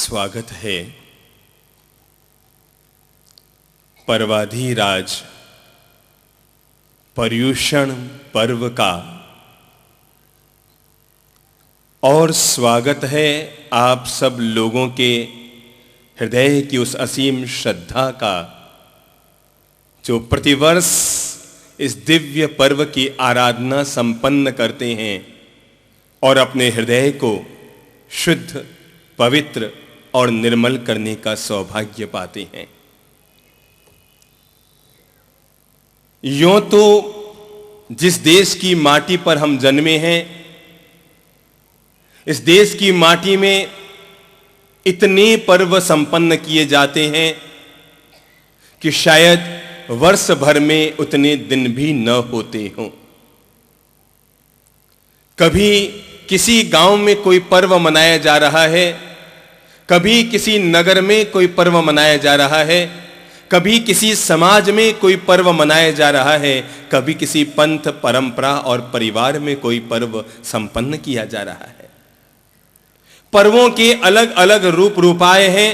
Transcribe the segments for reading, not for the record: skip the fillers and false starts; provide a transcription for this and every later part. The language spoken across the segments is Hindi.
स्वागत है पर्वाधिराज पर्युषण पर्व का और स्वागत है आप सब लोगों के हृदय की उस असीम श्रद्धा का जो प्रतिवर्ष इस दिव्य पर्व की आराधना संपन्न करते हैं और अपने हृदय को शुद्ध, पवित्र और निर्मल करने का सौभाग्य पाते हैं। यों तो जिस देश की माटी पर हम जन्मे हैं, इस देश की माटी में इतने पर्व संपन्न किए जाते हैं कि शायद वर्ष भर में उतने दिन भी न होते हों। कभी किसी गांव में कोई पर्व मनाया जा रहा है, कभी किसी नगर में कोई पर्व मनाया जा रहा है, कभी किसी समाज में कोई पर्व मनाया जा रहा है, कभी किसी पंथ, परंपरा और परिवार में कोई पर्व संपन्न किया जा रहा है। पर्वों के अलग अलग रूप रूपाए हैं।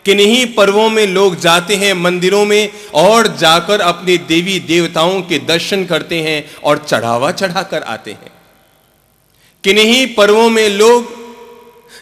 किन्हीं पर्वों में लोग जाते हैं मंदिरों में और जाकर अपने देवी देवताओं के दर्शन करते हैं और चढ़ावा चढ़ाकर आते हैं। किन्हीं पर्वों में लोग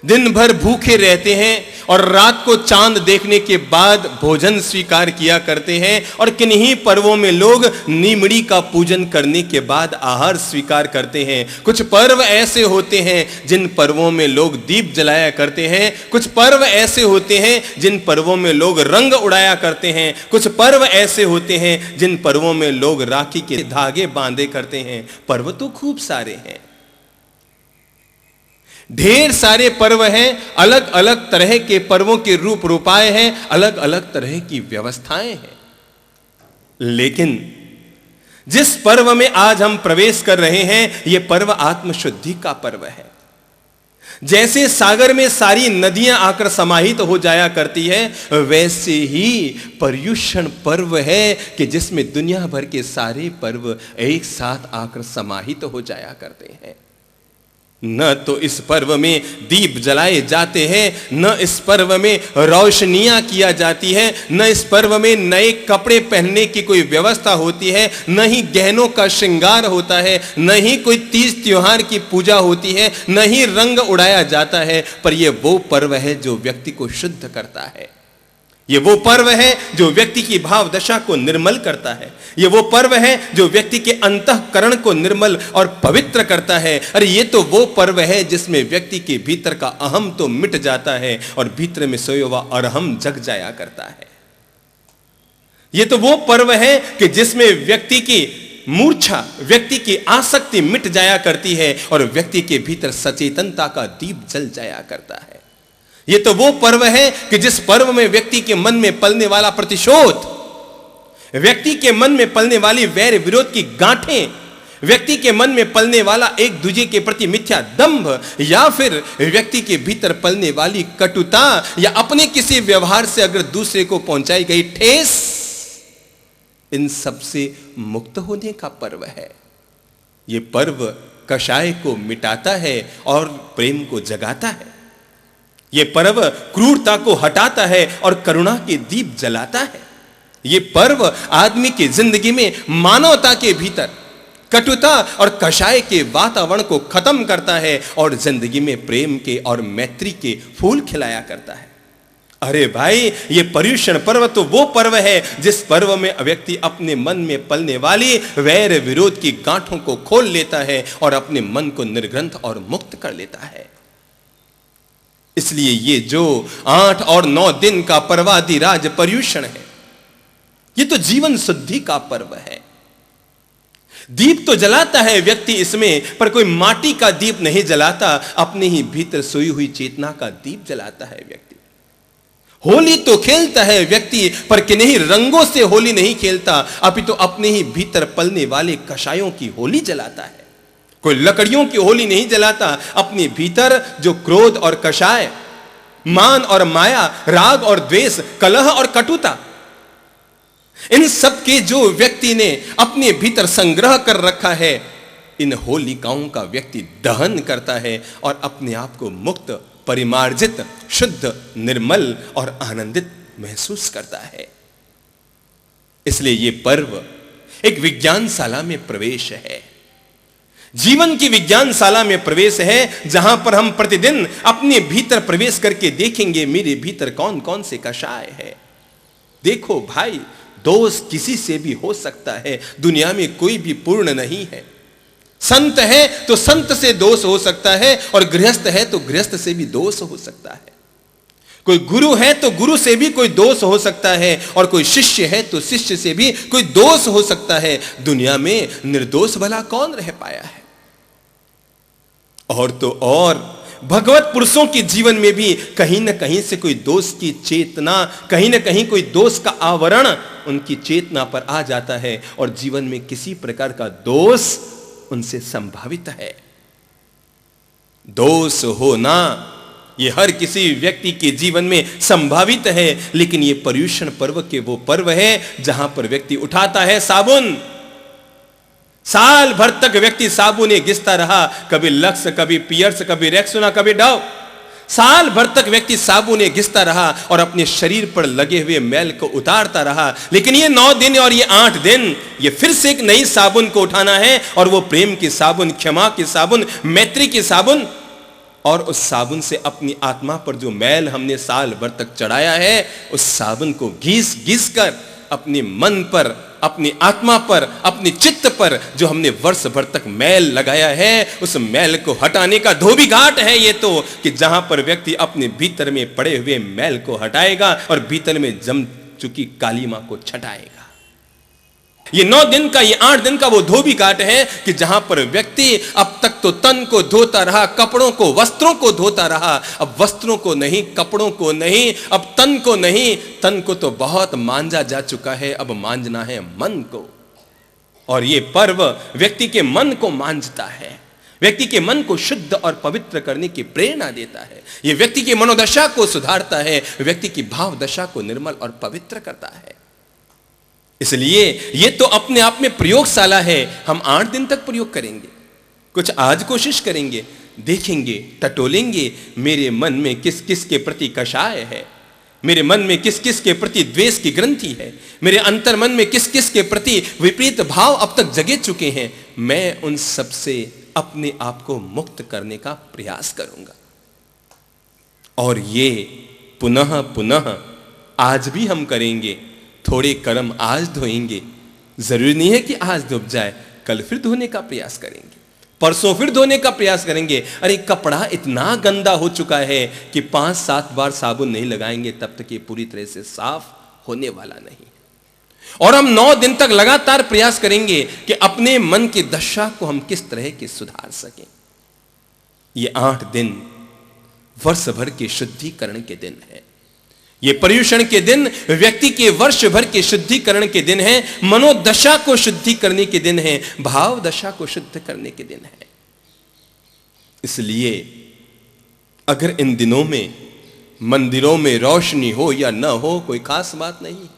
दिन भर भूखे रहते हैं और रात को चांद देखने के बाद भोजन स्वीकार किया करते हैं, और किन्हीं पर्वों में लोग नीमड़ी का पूजन करने के बाद आहार स्वीकार करते हैं। कुछ पर्व ऐसे होते हैं जिन पर्वों में लोग दीप जलाया करते हैं, कुछ पर्व ऐसे होते हैं जिन पर्वों में लोग रंग उड़ाया करते हैं, कुछ पर्व ऐसे होते हैं जिन पर्वों में लोग राखी के धागे बांधे करते हैं। पर्व तो खूब सारे हैं, ढेर सारे पर्व हैं, अलग अलग तरह के पर्वों के रूप रूपाए हैं, अलग अलग तरह की व्यवस्थाएं हैं। लेकिन जिस पर्व में आज हम प्रवेश कर रहे हैं, यह पर्व आत्मशुद्धि का पर्व है। जैसे सागर में सारी नदियां आकर समाहित हो जाया करती है, वैसे ही पर्युषण पर्व है कि जिसमें दुनिया भर के सारे पर्व एक साथ आकर समाहित हो जाया करते हैं। न तो इस पर्व में दीप जलाए जाते हैं, न इस पर्व में रोशनियां किया जाती है, न इस पर्व में नए कपड़े पहनने की कोई व्यवस्था होती है, न ही गहनों का श्रृंगार होता है, न ही कोई तीज त्योहार की पूजा होती है, न ही रंग उड़ाया जाता है। पर यह वो पर्व है जो व्यक्ति को शुद्ध करता है। ये वो पर्व है जो व्यक्ति की भाव दशा को निर्मल करता है। ये वो पर्व है जो व्यक्ति के अंतःकरण को निर्मल और पवित्र करता है। अरे ये तो वो पर्व है जिसमें व्यक्ति के भीतर का अहम तो मिट जाता है और भीतर में सोया हुआ अरहम जग जाया करता है। ये तो वो पर्व है कि जिसमें व्यक्ति की मूर्छा, व्यक्ति की आसक्ति मिट जाया करती है और व्यक्ति के भीतर सचेतनता का दीप जल जाया करता है। ये तो वो पर्व है कि जिस पर्व में व्यक्ति के मन में पलने वाला प्रतिशोध, व्यक्ति के मन में पलने वाली वैर विरोध की गांठें, व्यक्ति के मन में पलने वाला एक दूसरे के प्रति मिथ्या दंभ, या फिर व्यक्ति के भीतर पलने वाली कटुता, या अपने किसी व्यवहार से अगर दूसरे को पहुंचाई गई ठेस, इन सब से मुक्त होने का पर्व है। ये पर्व कषाय को मिटाता है और प्रेम को जगाता है। ये पर्व क्रूरता को हटाता है और करुणा के दीप जलाता है। ये पर्व आदमी की जिंदगी में मानवता के भीतर कटुता और कषाय के वातावरण को खत्म करता है और जिंदगी में प्रेम के और मैत्री के फूल खिलाया करता है। अरे भाई, ये पर्युषण पर्व तो वो पर्व है जिस पर्व में व्यक्ति अपने मन में पलने वाली वैर विरोध की गांठों को खोल लेता है और अपने मन को निर्ग्रंथ और मुक्त कर लेता है। इसलिए ये जो 8 और 9 दिन का पर्वाधिराज पर्युषण है, ये तो जीवन शुद्धि का पर्व है। दीप तो जलाता है व्यक्ति इसमें, पर कोई माटी का दीप नहीं जलाता, अपने ही भीतर सोई हुई चेतना का दीप जलाता है व्यक्ति। होली तो खेलता है व्यक्ति, पर किन्हीं रंगों से होली नहीं खेलता, अपितु अपने ही भीतर पलने वाले कषायों की होली जलाता है। कोई लकड़ियों की होली नहीं जलाता, अपने भीतर जो क्रोध और कषाय, मान और माया, राग और द्वेष, कलह और कटुता, इन सब के जो व्यक्ति ने अपने भीतर संग्रह कर रखा है, इन होलिकाओं का व्यक्ति दहन करता है और अपने आप को मुक्त, परिमार्जित, शुद्ध, निर्मल और आनंदित महसूस करता है। इसलिए ये पर्व एक विज्ञानशाला में प्रवेश है, जीवन की विज्ञानशाला में प्रवेश है, जहां पर हम प्रतिदिन अपने भीतर प्रवेश करके देखेंगे मेरे भीतर कौन कौन से कषाय है। देखो भाई, दोष किसी से भी हो सकता है, दुनिया में कोई भी पूर्ण नहीं है। संत है तो संत से दोष हो सकता है, और गृहस्थ है तो गृहस्थ से भी दोष हो सकता है। कोई गुरु है तो गुरु से भी कोई दोष हो सकता है, और कोई शिष्य है तो शिष्य से भी कोई दोष हो सकता है। दुनिया में निर्दोष भला कौन रह पाया है? और तो और भगवत पुरुषों के जीवन में भी कहीं ना कहीं से कोई दोष की चेतना, कहीं ना कहीं कोई दोष का आवरण उनकी चेतना पर आ जाता है, और जीवन में किसी प्रकार का दोष उनसे संभावित है। दोष होना ये हर किसी व्यक्ति के जीवन में संभावित है, लेकिन ये पर्युषण पर्व के वो पर्व है जहां पर व्यक्ति उठाता है साबुन। साल भर तक व्यक्ति साबुन घिसता रहा, कभी लक्स, कभी पियर्स, कभी रेक्सोना, कभी डव। साल भर तक व्यक्ति साबुन घिसता रहा और अपने शरीर पर लगे हुए मैल को उतारता रहा। लेकिन ये 9 दिन और ये 8 दिन ये फिर से एक नई साबुन को उठाना है, और वो प्रेम की साबुन, क्षमा की साबुन, मैत्री की साबुन, और उस साबुन से अपनी आत्मा पर जो मैल हमने साल भर तक चढ़ाया है, उस साबुन को घिस घिस कर अपने मन पर, अपनी आत्मा पर, अपने चित्त पर जो हमने वर्ष भर तक मैल लगाया है, उस मैल को हटाने का धोबी घाट है ये तो, कि जहां पर व्यक्ति अपने भीतर में पड़े हुए मैल को हटाएगा और भीतर में जम चुकी कालीमा को छटाएगा। ये 9 दिन का, ये 8 दिन का वो धोबी घाट है कि जहां पर व्यक्ति अब तक तो तन को धोता रहा, कपड़ों को, वस्त्रों को धोता रहा, अब वस्त्रों को नहीं, कपड़ों को नहीं, अब तन को नहीं। तन को तो बहुत मांजा जा चुका है, अब मांजना है मन को। और ये पर्व व्यक्ति के मन को मांजता है, व्यक्ति के मन को शुद्ध और पवित्र करने की प्रेरणा देता है। ये व्यक्ति की मनोदशा को सुधारता है, व्यक्ति की भाव दशा को निर्मल और पवित्र करता है। इसलिए ये तो अपने आप में प्रयोगशाला है। हम 8 दिन तक प्रयोग करेंगे, कुछ आज कोशिश करेंगे, देखेंगे, टटोलेंगे मेरे मन में किस किस के प्रति कषाय है, मेरे मन में किस किस के प्रति द्वेष की ग्रंथि है, मेरे अंतर मन में किस किस के प्रति विपरीत भाव अब तक जगे चुके हैं। मैं उन सब से अपने आप को मुक्त करने का प्रयास करूंगा। और ये पुनः पुनः आज भी हम करेंगे। थोड़े कर्म आज धोएंगे, जरूरी नहीं है कि आज धुप जाए, कल फिर धोने का प्रयास करेंगे, परसों फिर धोने का प्रयास करेंगे। अरे कपड़ा इतना गंदा हो चुका है कि 5-7 बार साबुन नहीं लगाएंगे तब तक ये पूरी तरह से साफ होने वाला नहीं। और हम 9 दिन तक लगातार प्रयास करेंगे कि अपने मन की दशा को हम किस तरह की सुधार सकें। ये 8 दिन वर्ष भर के शुद्धिकरण के दिन है। ये पर्युषण के दिन व्यक्ति के वर्ष भर के शुद्धिकरण के दिन है, मनोदशा को शुद्धि करने के दिन है, भाव दशा को शुद्ध करने के दिन है। इसलिए अगर इन दिनों में मंदिरों में रोशनी हो या न हो कोई खास बात नहीं।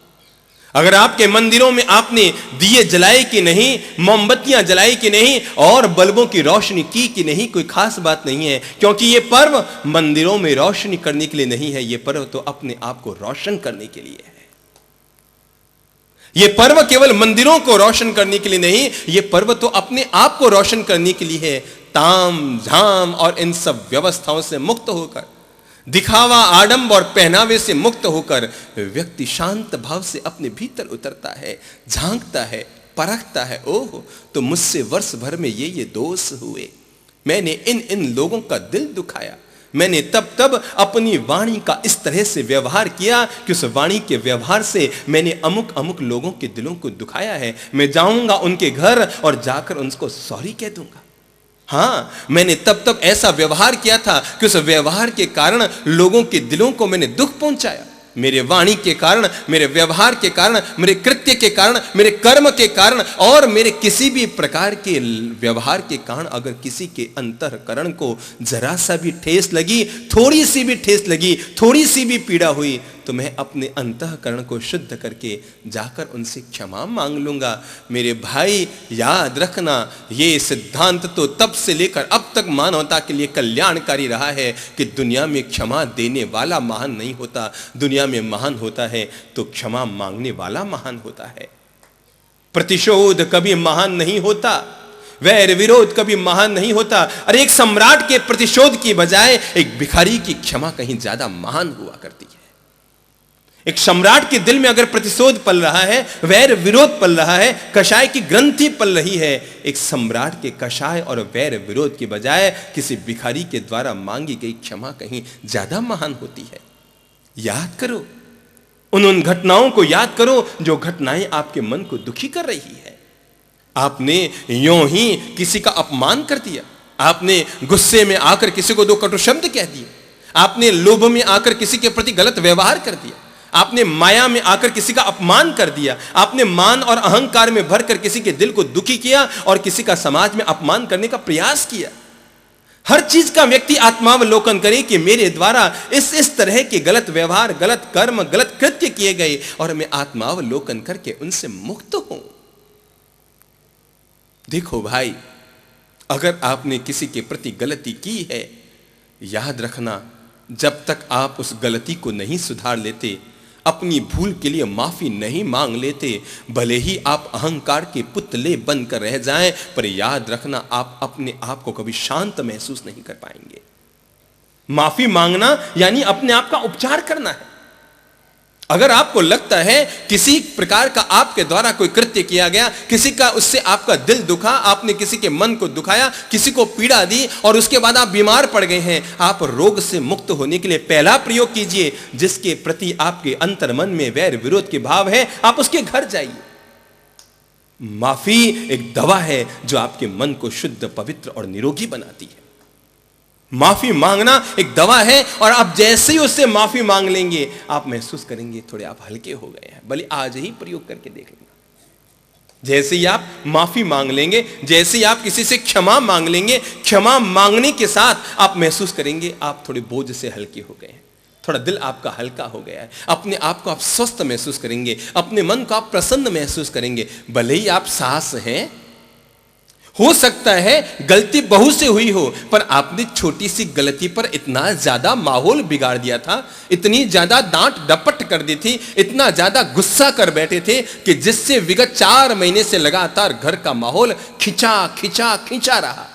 अगर आपके मंदिरों में आपने दिए जलाए कि नहीं, मोमबत्तियां जलाई कि नहीं, और बल्बों की रोशनी की कि नहीं, कोई खास बात नहीं है। क्योंकि ये पर्व मंदिरों में रोशनी करने के लिए नहीं है, ये पर्व तो अपने आप को रोशन करने के लिए है। ये पर्व केवल मंदिरों को रोशन करने के लिए नहीं, ये पर्व तो अपने आप को रोशन करने के लिए है। ताम झाम और इन सब व्यवस्थाओं से मुक्त होकर, दिखावा, आडंब और पहनावे से मुक्त होकर व्यक्ति शांत भाव से अपने भीतर उतरता है, झांकता है, परखता है। ओह, तो मुझसे वर्ष भर में ये दोष हुए, मैंने इन लोगों का दिल दुखाया, मैंने तब अपनी वाणी का इस तरह से व्यवहार किया कि उस वाणी के व्यवहार से मैंने अमुक लोगों के दिलों को दुखाया है। मैं जाऊंगा उनके घर और जाकर उनको सॉरी कह दूंगा। हाँ, मैंने तब ऐसा व्यवहार किया था कि उस व्यवहार के कारण लोगों के दिलों को मैंने दुख पहुंचाया। मेरे वाणी के कारण, मेरे व्यवहार के कारण, मेरे कृत्य के कारण, मेरे कर्म के कारण और मेरे किसी भी प्रकार के व्यवहार के कारण अगर किसी के अंतःकरण को जरा सा भी ठेस लगी, थोड़ी सी भी ठेस लगी, थोड़ी सी भी पीड़ा हुई, तो मैं अपने अंतःकरण को शुद्ध करके जाकर उनसे क्षमा मांग लूंगा। मेरे भाई याद रखना, ये सिद्धांत तो तब से लेकर अब तक मानवता के लिए कल्याणकारी रहा है कि दुनिया में क्षमा देने वाला महान नहीं होता, दुनिया में महान होता है तो क्षमा मांगने वाला महान होता है। प्रतिशोध कभी महान नहीं होता, वैर विरोध कभी महान नहीं होता। अरे एक सम्राट के प्रतिशोध की बजाय एक भिखारी की क्षमा कहीं ज्यादा महान हुआ करती है। एक सम्राट के दिल में अगर प्रतिशोध पल रहा है, वैर विरोध पल रहा है, कषाय की ग्रंथि पल रही है, एक सम्राट के कषाय और वैर विरोध के बजाय किसी भिखारी के द्वारा मांगी गई क्षमा कहीं ज्यादा महान होती है। याद करो, उन घटनाओं को याद करो जो घटनाएं आपके मन को दुखी कर रही है। आपने यूं ही किसी का अपमान कर दिया, आपने गुस्से में आकर किसी को दो कटु शब्द कह दिए, आपने लोभ में आकर किसी के प्रति गलत व्यवहार कर दिया, आपने माया में आकर किसी का अपमान कर दिया, आपने मान और अहंकार में भरकर किसी के दिल को दुखी किया और किसी का समाज में अपमान करने का प्रयास किया। हर चीज का व्यक्ति आत्मावलोकन करे कि मेरे द्वारा इस तरह के गलत व्यवहार, गलत कर्म, गलत कृत्य किए गए और मैं आत्मावलोकन करके उनसे मुक्त हूं। देखो भाई, अगर आपने किसी के प्रति गलती की है, याद रखना, जब तक आप उस गलती को नहीं सुधार लेते, अपनी भूल के लिए माफी नहीं मांग लेते, भले ही आप अहंकार के पुतले बनकर रह जाएं, पर याद रखना आप अपने आप को कभी शांत महसूस नहीं कर पाएंगे। माफी मांगना यानी अपने आप का उपचार करना है। अगर आपको लगता है किसी प्रकार का आपके द्वारा कोई कृत्य किया गया, किसी का उससे आपका दिल दुखा, आपने किसी के मन को दुखाया, किसी को पीड़ा दी और उसके बाद आप बीमार पड़ गए हैं, आप रोग से मुक्त होने के लिए पहला प्रयोग कीजिए, जिसके प्रति आपके अंतर्मन में वैर विरोध के भाव है, आप उसके घर जाइए। माफी एक दवा है जो आपके मन को शुद्ध, पवित्र और निरोगी बनाती है। माफी मांगना एक दवा है और आप जैसे ही उससे माफी मांग लेंगे, आप महसूस करेंगे थोड़े आप हल्के हो गए हैं। भले आज ही प्रयोग करके देख लेना। जैसे ही आप माफी मांग लेंगे, जैसे ही आप किसी से क्षमा मांग लेंगे, क्षमा मांगने के साथ आप महसूस करेंगे आप थोड़े बोझ से हल्के हो गए हैं, थोड़ा दिल आपका हल्का हो गया है, अपने आप को आप स्वस्थ महसूस करेंगे, अपने मन को आप प्रसन्न महसूस करेंगे। भले ही आप सास हैं, हो सकता है गलती बहू से हुई हो, पर आपने छोटी सी गलती पर इतना ज्यादा माहौल बिगाड़ दिया था, इतनी ज्यादा डांट डपट कर दी थी, इतना ज्यादा गुस्सा कर बैठे थे कि जिससे विगत 4 महीने से लगातार घर का माहौल खिंचा खिंचा खिंचा रहा।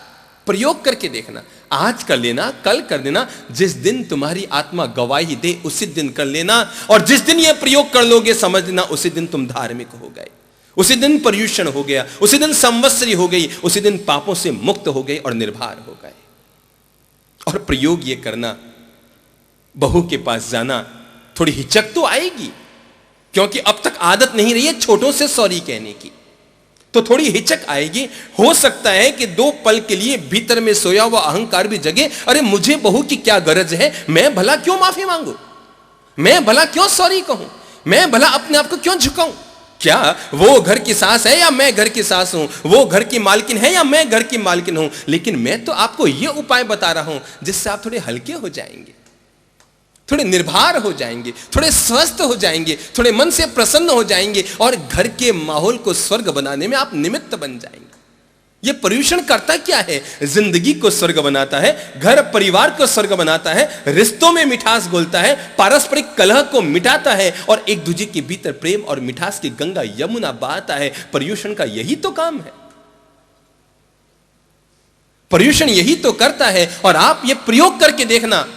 प्रयोग करके देखना, आज कर लेना, कल कर देना, जिस दिन तुम्हारी आत्मा गवाही दे उसी दिन कर लेना, और जिस दिन यह प्रयोग कर लोगे समझ लेना उसी दिन तुम धार्मिक हो गए, उसी दिन पर्युषण हो गया, उसी दिन संवत्सरी हो गई, उसी दिन पापों से मुक्त हो गए और निर्भर हो गए। और प्रयोग ये करना, बहू के पास जाना, थोड़ी हिचक तो आएगी क्योंकि अब तक आदत नहीं रही है छोटों से सॉरी कहने की, तो थोड़ी हिचक आएगी। हो सकता है कि 2 पल के लिए भीतर में सोया हुआ अहंकार भी जगे, अरे मुझे बहू की क्या गरज है, मैं भला क्यों माफी मांगू, मैं भला क्यों सॉरी कहूं, मैं भला अपने आप को क्यों झुकाऊं, क्या वो घर की सास है या मैं घर की सास हूं, वो घर की मालकिन है या मैं घर की मालकिन हूं। लेकिन मैं तो आपको ये उपाय बता रहा हूं जिससे आप थोड़े हल्के हो जाएंगे, थोड़े निर्भर हो जाएंगे, थोड़े स्वस्थ हो जाएंगे, थोड़े मन से प्रसन्न हो जाएंगे और घर के माहौल को स्वर्ग बनाने में आप निमित्त बन जाएंगे। यह पर्युषण करता क्या है, जिंदगी को स्वर्ग बनाता है, घर परिवार को स्वर्ग बनाता है, रिश्तों में मिठास घोलता है, पारस्परिक कलह को मिटाता है और एक दूसरे के भीतर प्रेम और मिठास की गंगा यमुना बहाता है। पर्युषण का यही तो काम है, पर्युषण यही तो करता है। और आप ये प्रयोग करके देखना,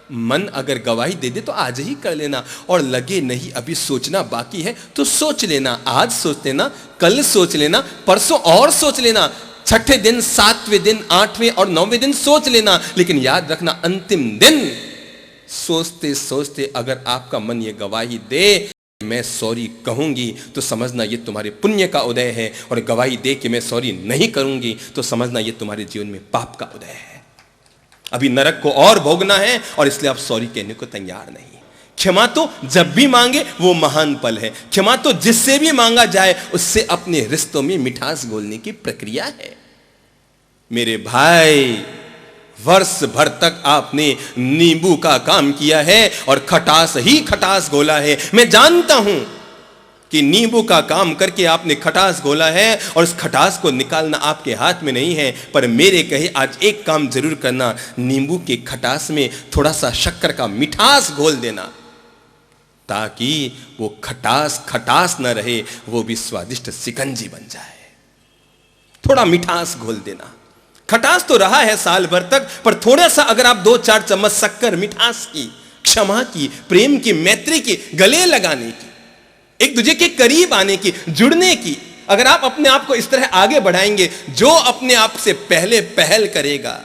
मन अगर गवाही दे दे तो आज ही कर लेना, और लगे नहीं अभी सोचना बाकी है तो सोच लेना, आज सोच लेना, कल सोच लेना, परसों और सोच लेना, 6ठे दिन, 7वें दिन, 8वें और 9वें दिन सोच लेना। लेकिन याद रखना, अंतिम दिन सोचते सोचते अगर आपका मन ये गवाही दे मैं सॉरी कहूंगी, तो समझना ये तुम्हारे पुण्य का उदय है, और गवाही दे कि मैं सॉरी नहीं करूंगी तो समझना ये तुम्हारे जीवन में पाप का उदय है। अभी नरक को और भोगना है और इसलिए आप सॉरी कहने को तैयार नहीं। क्षमा तो जब भी मांगे वो महान पल है। क्षमा तो जिससे भी मांगा जाए उससे अपने रिश्तों में मिठास घोलने की प्रक्रिया है। मेरे भाई, वर्ष भर तक आपने नींबू का काम किया है और खटास ही खटास घोला है। मैं जानता हूं कि नींबू का काम करके आपने खटास घोला है और उस खटास को निकालना आपके हाथ में नहीं है। पर मेरे कहे आज एक काम जरूर करना, नींबू के खटास में थोड़ा सा शक्कर का मिठास घोल देना, ताकि वो खटास खटास न रहे, वो भी स्वादिष्ट शिकंजी बन जाए। थोड़ा मिठास घोल देना। खटास तो रहा है साल भर तक, पर थोड़ा सा अगर आप 2-4 चम्मच शक्कर, मिठास की, क्षमा की, प्रेम की, मैत्री की, गले लगाने की, एक दूसरे के करीब आने की, जुड़ने की, अगर आप अपने आप को इस तरह आगे बढ़ाएंगे, जो अपने आप से पहले पहल करेगा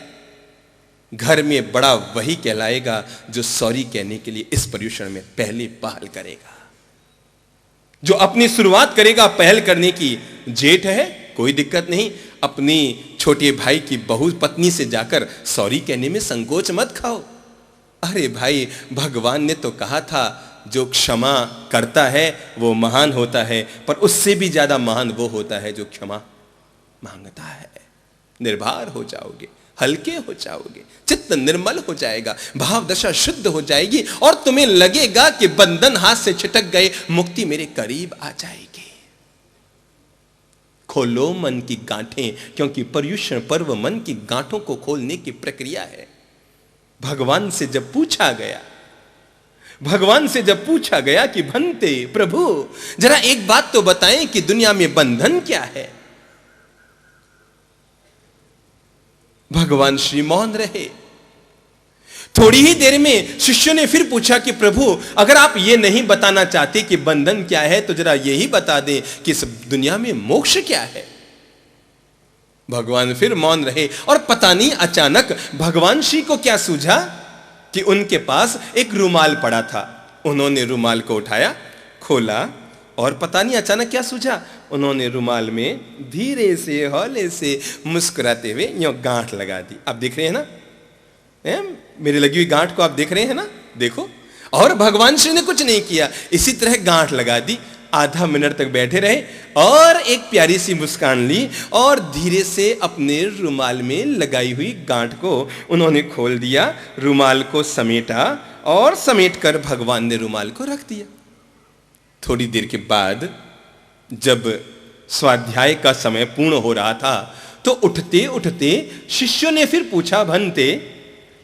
घर में बड़ा वही कहलाएगा जो सॉरी कहने के लिए इस पर्यूषण में पहली पहल करेगा। जो अपनी शुरुआत करेगा पहल करने की, जेठ है कोई दिक्कत नहीं, अपनी छोटे भाई की बहू पत्नी से जाकर सॉरी कहने में संकोच मत खाओ। अरे भाई, भगवान ने तो कहा था जो क्षमा करता है वो महान होता है, पर उससे भी ज्यादा महान वो होता है जो क्षमा मांगता है। निर्भर हो जाओगे, हल्के हो जाओगे, चित्त निर्मल हो जाएगा, भाव दशा शुद्ध हो जाएगी और तुम्हें लगेगा कि बंधन हाथ से छिटक गए, मुक्ति मेरे करीब आ जाएगी। खोलो मन की गांठें, क्योंकि पर्युषण पर्व मन की गांठों को खोलने की प्रक्रिया है। भगवान से जब पूछा गया कि भंते प्रभु जरा एक बात तो बताएं कि दुनिया में बंधन क्या है, भगवान श्री मौन रहे। थोड़ी ही देर में शिष्यों ने फिर पूछा कि प्रभु अगर आप ये नहीं बताना चाहते कि बंधन क्या है तो जरा यही बता दें कि इस दुनिया में मोक्ष क्या है। भगवान फिर मौन रहे और पता नहीं अचानक भगवान श्री को क्या सूझा कि उनके पास एक रुमाल पड़ा था। उन्होंने रुमाल को उठाया, खोला और पता नहीं अचानक क्या सूझा, उन्होंने रुमाल में धीरे से हौले से मुस्कुराते हुए यूं गांठ लगा दी। आप देख रहे हैं ना, मेरी लगी हुई गांठ को आप देख रहे हैं ना, देखो। और भगवान श्री ने कुछ नहीं किया, इसी तरह गांठ लगा दी। आधा मिनट तक बैठे रहे और एक प्यारी सी मुस्कान ली और धीरे से अपने रुमाल में लगाई हुई गांठ को उन्होंने खोल दिया, रुमाल को समेटा और समेटकर भगवान ने रुमाल को रख दिया। थोड़ी देर के बाद जब स्वाध्याय का समय पूर्ण हो रहा था तो उठते उठते शिष्यों ने फिर पूछा, भंते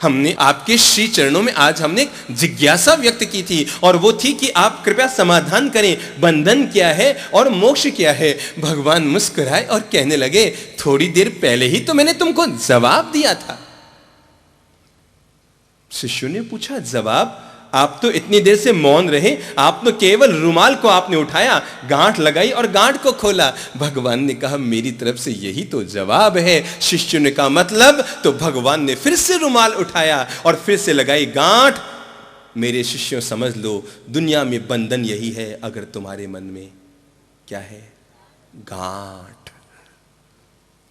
हमने आपके श्री चरणों में आज हमने एक जिज्ञासा व्यक्त की थी और वो थी कि आप कृपया समाधान करें, बंधन क्या है और मोक्ष क्या है। भगवान मुस्कुराए और कहने लगे, थोड़ी देर पहले ही तो मैंने तुमको जवाब दिया था। शिष्यों ने पूछा, जवाब? आप तो इतनी देर से मौन रहे, आप तो केवल रुमाल को आपने उठाया, गांठ लगाई और गांठ को खोला। भगवान ने कहा, मेरी तरफ से यही तो जवाब है। शिष्यों ने कहा, मतलब? तो भगवान ने फिर से रुमाल उठाया और फिर से लगाई गांठ। मेरे शिष्यों समझ लो, दुनिया में बंधन यही है। अगर तुम्हारे मन में क्या है? गांठ,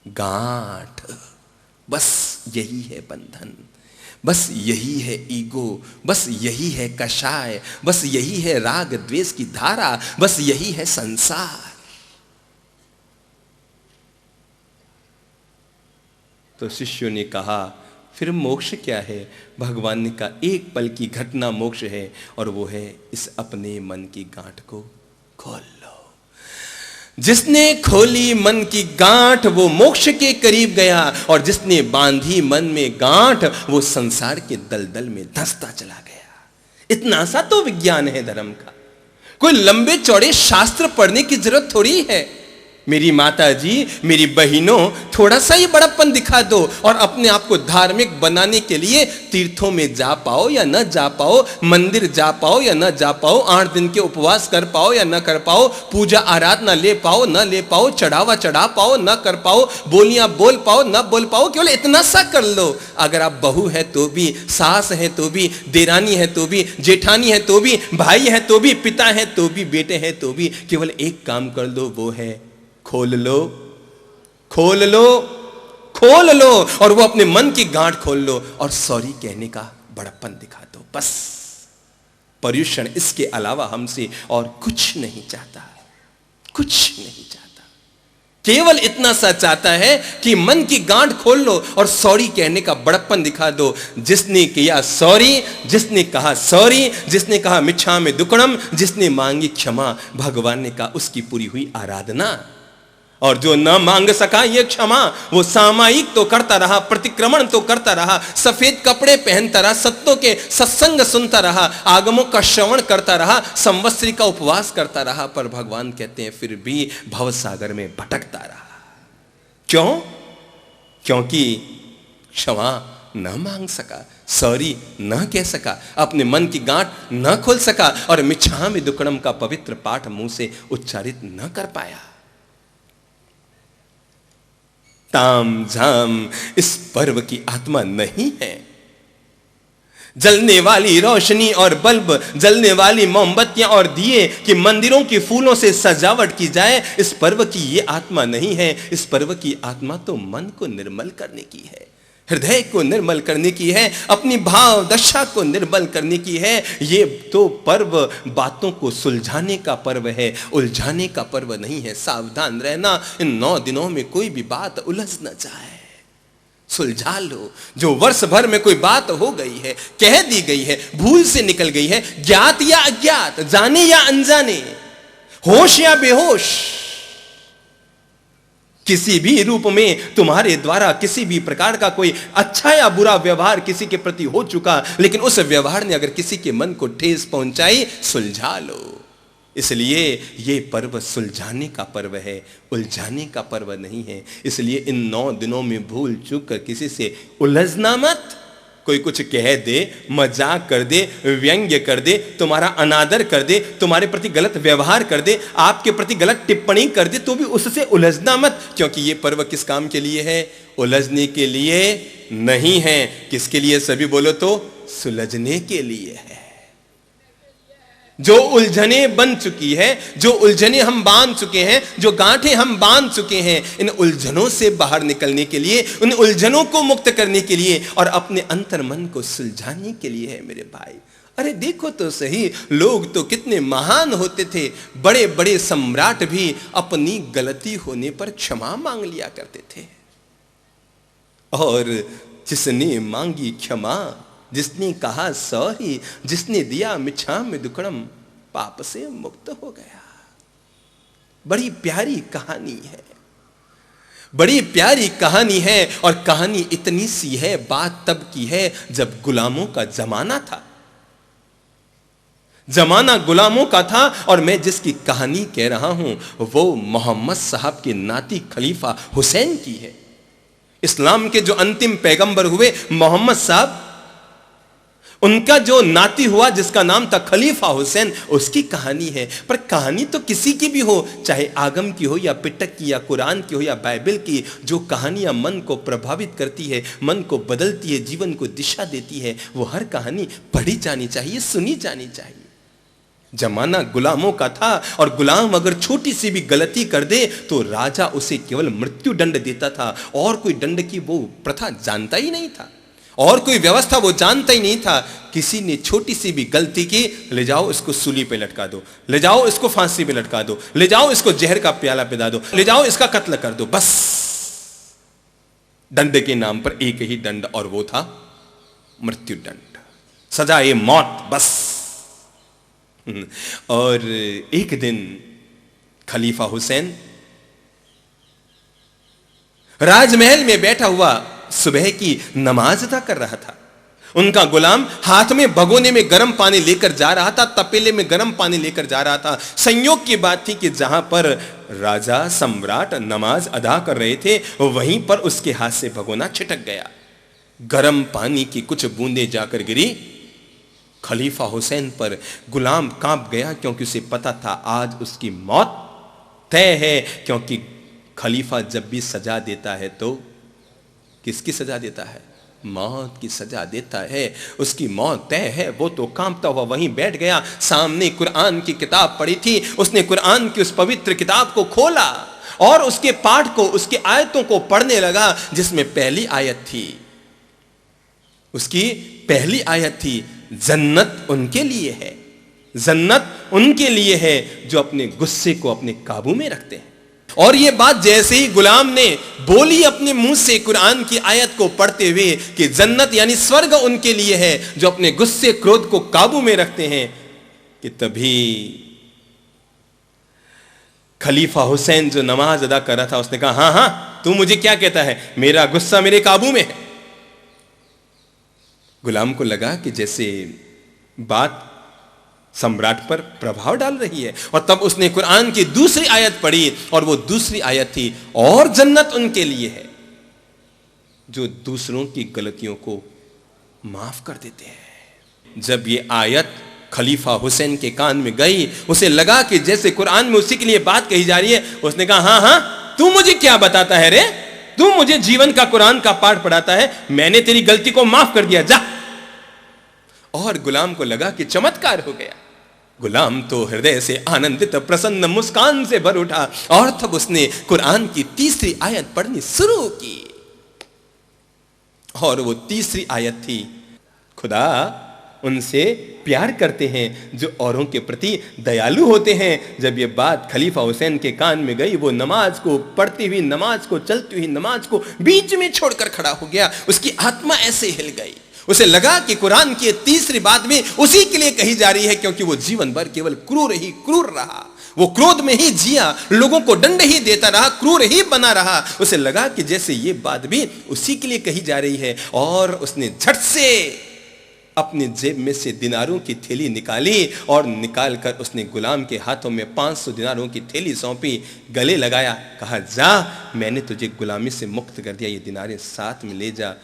गांठ, बस यही है बंधन, बस यही है ईगो, बस यही है कषाय, बस यही है राग द्वेष की धारा, बस यही है संसार। तो शिष्यों ने कहा, फिर मोक्ष क्या है? भगवान ने कहा, एक पल की घटना मोक्ष है और वो है इस अपने मन की गांठ को खोल लो। जिसने खोली मन की गांठ वो मोक्ष के करीब गया और जिसने बांधी मन में गांठ वो संसार के दलदल में धंसता चला गया। इतना सा तो विज्ञान है धर्म का, कोई लंबे चौड़े शास्त्र पढ़ने की जरूरत थोड़ी है। मेरी माता जी, मेरी बहनों, थोड़ा सा ही बड़प्पन दिखा दो और अपने आप को धार्मिक बनाने के लिए तीर्थों में जा पाओ या न जा पाओ, मंदिर जा पाओ या न जा पाओ, 8 दिन के उपवास कर पाओ या न कर पाओ, पूजा आराधना ले पाओ न ले पाओ, चढ़ावा चढ़ा पाओ न कर पाओ, बोलियां बोल पाओ न बोल पाओ, केवल इतना सा कर लो। अगर आप बहू है तो भी, सास है तो भी, देरानी है तो भी, जेठानी है तो भी, भाई है तो भी, पिता है तो भी, बेटे हैं तो भी, केवल एक काम कर दो, वो है खोल लो, खोल लो, खोल लो और वो अपने मन की गांठ खोल लो और सॉरी कहने का बड़प्पन दिखा दो। बस पर्युषण इसके अलावा हमसे और कुछ नहीं चाहता, कुछ नहीं चाहता। केवल इतना सा चाहता है कि मन की गांठ खोल लो और सॉरी कहने का बड़प्पन दिखा दो। जिसने किया सॉरी, जिसने कहा सॉरी, जिसने कहा मिच्छामि दुक्कडम, जिसने मांगी क्षमा, भगवान ने कहा उसकी पूरी हुई आराधना। और जो न मांग सका ये क्षमा, वो सामायिक तो करता रहा, प्रतिक्रमण तो करता रहा, सफेद कपड़े पहनता रहा, सत्तों के सत्संग सुनता रहा, आगमों का श्रवण करता रहा, संवत्सरी का उपवास करता रहा, पर भगवान कहते हैं फिर भी भवसागर में भटकता रहा। क्यों? क्योंकि क्षमा न मांग सका, सॉरी न कह सका, अपने मन की गांठ न खोल सका और मिच्छामि दुक्कडम का पवित्र पाठ मुंह से उच्चारित न कर पाया। ताम झाम इस पर्व की आत्मा नहीं है। जलने वाली रोशनी और बल्ब, जलने वाली मोमबत्तियां और दिए कि मंदिरों की फूलों से सजावट की जाए, इस पर्व की ये आत्मा नहीं है। इस पर्व की आत्मा तो मन को निर्मल करने की है, हृदय को निर्मल करने की है, अपनी भाव दशा को निर्मल करने की है। ये तो पर्व बातों को सुलझाने का पर्व है, उलझाने का पर्व नहीं है। सावधान रहना, इन 9 दिनों में कोई भी बात उलझ न जाए, सुलझा लो। जो वर्ष भर में कोई बात हो गई है, कह दी गई है, भूल से निकल गई है, ज्ञात या अज्ञात, जाने या अनजाने, होश या बेहोश, किसी भी रूप में तुम्हारे द्वारा किसी भी प्रकार का कोई अच्छा या बुरा व्यवहार किसी के प्रति हो चुका, लेकिन उस व्यवहार ने अगर किसी के मन को ठेस पहुंचाई, सुलझा लो। इसलिए ये पर्व सुलझाने का पर्व है, उलझाने का पर्व नहीं है। इसलिए इन 9 दिनों में भूल चूक कर किसी से उलझना मत। कोई कुछ कह दे, मजाक कर दे, व्यंग्य कर दे, तुम्हारा अनादर कर दे, तुम्हारे प्रति गलत व्यवहार कर दे, आपके प्रति गलत टिप्पणी कर दे, तो भी उससे उलझना मत। क्योंकि ये पर्व किस काम के लिए है? उलझने के लिए नहीं है। किसके लिए? सभी बोलो तो, सुलझने के लिए है। जो उलझने बन चुकी है, जो उलझने हम बांध चुके हैं, जो गांठें हम बांध चुके हैं, इन उलझनों से बाहर निकलने के लिए, उन उलझनों को मुक्त करने के लिए और अपने अंतर मन को सुलझाने के लिए है मेरे भाई। अरे देखो तो सही, लोग तो कितने महान होते थे। बड़े बड़े सम्राट भी अपनी गलती होने पर क्षमा मांग लिया करते थे। और जिसने मांगी क्षमा, जिसने कहा सॉरी, जिसने दिया मिच्छामि दुक्कडम, पाप से मुक्त हो गया। बड़ी प्यारी कहानी है, बड़ी प्यारी कहानी है। और कहानी इतनी सी है, बात तब की है जब गुलामों का जमाना था। जमाना गुलामों का था। और मैं जिसकी कहानी कह रहा हूं वो मोहम्मद साहब के नाती खलीफा हुसैन की है। इस्लाम के जो अंतिम पैगंबर हुए मोहम्मद साहब, उनका जो नाती हुआ जिसका नाम था खलीफा हुसैन, उसकी कहानी है। पर कहानी तो किसी की भी हो, चाहे आगम की हो या पिटक की या कुरान की हो या बाइबल की, जो कहानियां मन को प्रभावित करती है, मन को बदलती है, जीवन को दिशा देती है, वो हर कहानी पढ़ी जानी चाहिए, सुनी जानी चाहिए। जमाना गुलामों का था और गुलाम अगर छोटी सी भी गलती कर दे तो राजा उसे केवल मृत्यु दंड देता था, और कोई दंड की वो प्रथा जानता ही नहीं था, और कोई व्यवस्था वो जानता ही नहीं था। किसी ने छोटी सी भी गलती की, ले जाओ इसको सूली पे लटका दो, ले जाओ इसको फांसी पे लटका दो, ले जाओ इसको जहर का प्याला पिला दो, ले जाओ इसका कत्ल कर दो। बस दंड के नाम पर एक ही दंड, और वो था मृत्यु दंड, सजा ए मौत, बस। और एक दिन खलीफा हुसैन राजमहल में बैठा हुआ सुबह की नमाज अदा कर रहा था। उनका गुलाम हाथ में भगोने में गर्म पानी लेकर जा रहा था, तपेले में गर्म पानी लेकर जा रहा था। संयोग की बात थी कि जहां पर राजा सम्राट नमाज अदा कर रहे थे, वहीं पर उसके हाथ से भगोना छिटक गया। गर्म पानी की कुछ बूंदें जाकर गिरी खलीफा हुसैन पर। गुलाम कांप गया, क्योंकि उसे पता था आज उसकी मौत तय है। क्योंकि खलीफा जब भी सजा देता है तो किसकी सजा देता है? मौत की सजा देता है। उसकी मौत तय है। वो तो कांपता हुआ वहीं बैठ गया। सामने कुरान की किताब पड़ी थी, उसने कुरान की उस पवित्र किताब को खोला और उसके पाठ को, उसकी आयतों को पढ़ने लगा, जिसमें पहली आयत थी, उसकी पहली आयत थी, जन्नत उनके लिए है जन्नत उनके लिए है जो अपने गुस्से को अपने काबू में रखते हैं। और ये बात जैसे ही गुलाम ने बोली अपने मुंह से कुरान की आयत को पढ़ते हुए कि जन्नत यानी स्वर्ग उनके लिए है जो अपने गुस्से क्रोध को काबू में रखते हैं, कि तभी खलीफा हुसैन जो नमाज अदा कर रहा था उसने कहा, हां हां तू मुझे क्या कहता है, मेरा गुस्सा मेरे काबू में है। गुलाम को लगा कि जैसे बात सम्राट पर प्रभाव डाल रही है, और तब उसने कुरान की दूसरी आयत पढ़ी, और वो दूसरी आयत थी, और जन्नत उनके लिए है जो दूसरों की गलतियों को माफ कर देते हैं। जब ये आयत खलीफा हुसैन के कान में गई, उसे लगा कि जैसे कुरान में उसी के लिए बात कही जा रही है। उसने कहा, हां हां तू मुझे क्या बताता है रे, तू मुझे जीवन का कुरान का पाठ पढ़ाता है, मैंने तेरी गलती को माफ कर दिया, जा। और गुलाम को लगा कि चमत्कार हो गया। गुलाम तो हृदय से आनंदित प्रसन्न मुस्कान से भर उठा, और तब उसने कुरान की तीसरी आयत पढ़नी शुरू की। और वो तीसरी आयत थी, खुदा उनसे प्यार करते हैं जो औरों के प्रति दयालु होते हैं। जब ये बात खलीफा हुसैन के कान में गई, वो नमाज को पढ़ती हुई, नमाज को चलती हुई, नमाज को बीच में छोड़कर खड़ा हो गया। उसकी आत्मा ऐसे हिल गई, उसे लगा कि कुरान की तीसरी बात भी उसी के लिए कही जा रही है, क्योंकि वो जीवन भर केवल क्रूर ही क्रूर रहा, वो क्रोध में ही जिया, लोगों को दंड ही देता रहा, क्रूर ही बना रहा। उसे लगा कि जैसे ये बात भी उसी के लिए कही जा रही है, और उसने झट से अपनी जेब में से दिनारों की थैली निकाली, और निकालकर उसने गुलाम के हाथों में 500 दिनारों की थैली सौंपी, गले लगाया, कहा, जा, मैंने तुझे गुलामी से मुक्त कर दिया, ये दिनारें साथ में ले जा।